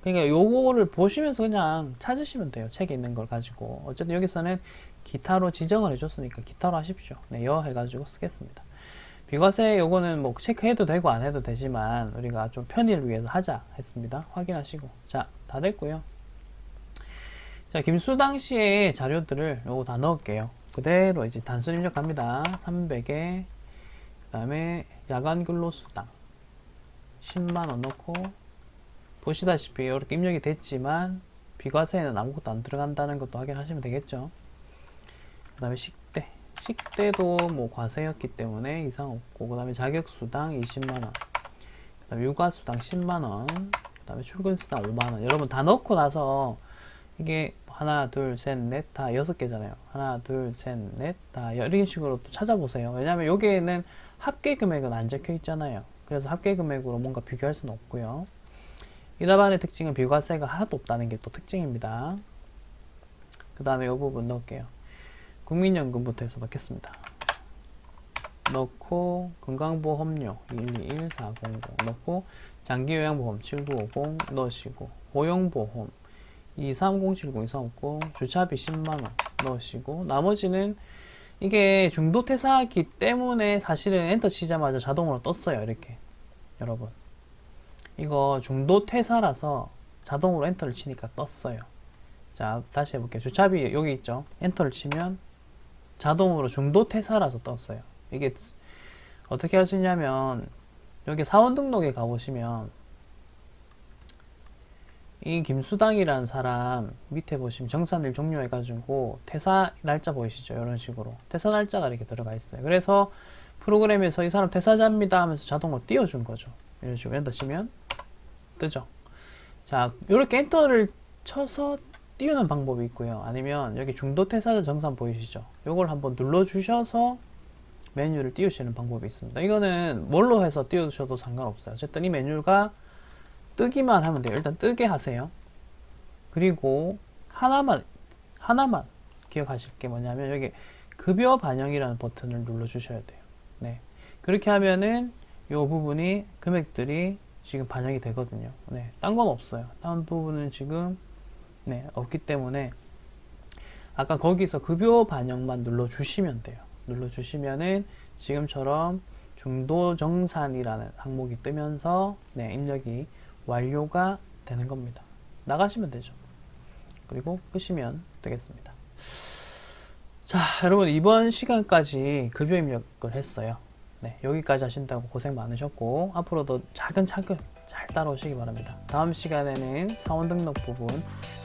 S1: 그러니까 요거를 보시면서 그냥 찾으시면 돼요. 책에 있는 걸 가지고. 어쨌든 여기서는 기타로 지정을 해줬으니까 기타로 하십시오. 네, 여 해가지고 쓰겠습니다. 비과세 요거는 뭐 체크해도 되고 안 해도 되지만 우리가 좀 편의를 위해서 하자 했습니다. 확인하시고. 자, 다 됐고요. 자, 김수당 씨의 자료들을 요거 다 넣을게요. 그대로 이제 단순 입력합니다. 300에 그 다음에 야간 근로수당 10만원 넣고, 보시다시피 이렇게 입력이 됐지만 비과세에는 아무것도 안 들어간다는 것도 확인하시면 되겠죠. 그 다음에 식대도 뭐 과세였기 때문에 이상 없고, 그 다음에 자격수당 20만원, 그 다음에 육아수당 10만원, 그 다음에 출근수당 5만원. 여러분 다 넣고 나서 이게 하나 둘 셋 넷 다 6개잖아요. 하나 둘 셋 넷 다 이런 식으로 또 찾아보세요. 왜냐하면 여기에는 합계 금액은 안 적혀 있잖아요. 그래서 합계 금액으로 뭔가 비교할 수는 없고요. 이 답안의 특징은 비과세가 하나도 없다는 게 또 특징입니다. 그 다음에 이 부분 넣을게요. 국민연금부터 해서 넣겠습니다. 넣고 건강보험료 121400 넣고 장기요양보험 7950 넣으시고, 고용보험 230702 2350 주차비 10만원 넣으시고, 나머지는 이게 중도퇴사하기 때문에 사실은 엔터 치자마자 자동으로 떴어요. 이렇게 여러분 이거 중도퇴사라서 자동으로 엔터를 치니까 떴어요. 자, 다시 해볼게요. 주차비 여기 있죠. 엔터를 치면 자동으로 중도퇴사라서 떴어요. 이게 어떻게 할 수 있냐면 여기 사원 등록에 가보시면 이 김수당이라는 사람 밑에 보시면 정산일 종료해가지고 퇴사 날짜 보이시죠? 이런 식으로 퇴사 날짜가 이렇게 들어가 있어요. 그래서 프로그램에서 이 사람 퇴사자입니다 하면서 자동으로 띄워준 거죠. 이런 식으로 엔터 치면 뜨죠. 자, 이렇게 엔터를 쳐서 띄우는 방법이 있고요. 아니면 여기 중도 퇴사자 정산 보이시죠? 요걸 한번 눌러주셔서 메뉴를 띄우시는 방법이 있습니다. 이거는 뭘로 해서 띄우셔도 상관없어요. 어쨌든 이 메뉴가 뜨기만 하면 돼요. 일단 뜨게 하세요. 그리고 하나만 기억하실 게 뭐냐면 여기 급여 반영이라는 버튼을 눌러주셔야 돼요. 네. 그렇게 하면은 이 부분이 금액들이 지금 반영이 되거든요. 네. 딴 건 없어요. 다른 부분은 지금 네, 없기 때문에 아까 거기서 급여 반영만 눌러주시면 돼요. 눌러주시면은 지금처럼 중도정산이라는 항목이 뜨면서 네, 입력이 완료가 되는 겁니다. 나가시면 되죠. 그리고 끄시면 되겠습니다. 자, 여러분 이번 시간까지 급여 입력을 했어요. 네, 여기까지 하신다고 고생 많으셨고 앞으로도 차근차근 잘 따라오시기 바랍니다. 다음 시간에는 사원 등록 부분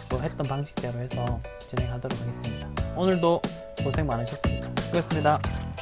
S1: 또 했던 방식대로 해서 진행하도록 하겠습니다. 오늘도 고생 많으셨습니다. 수고했습니다.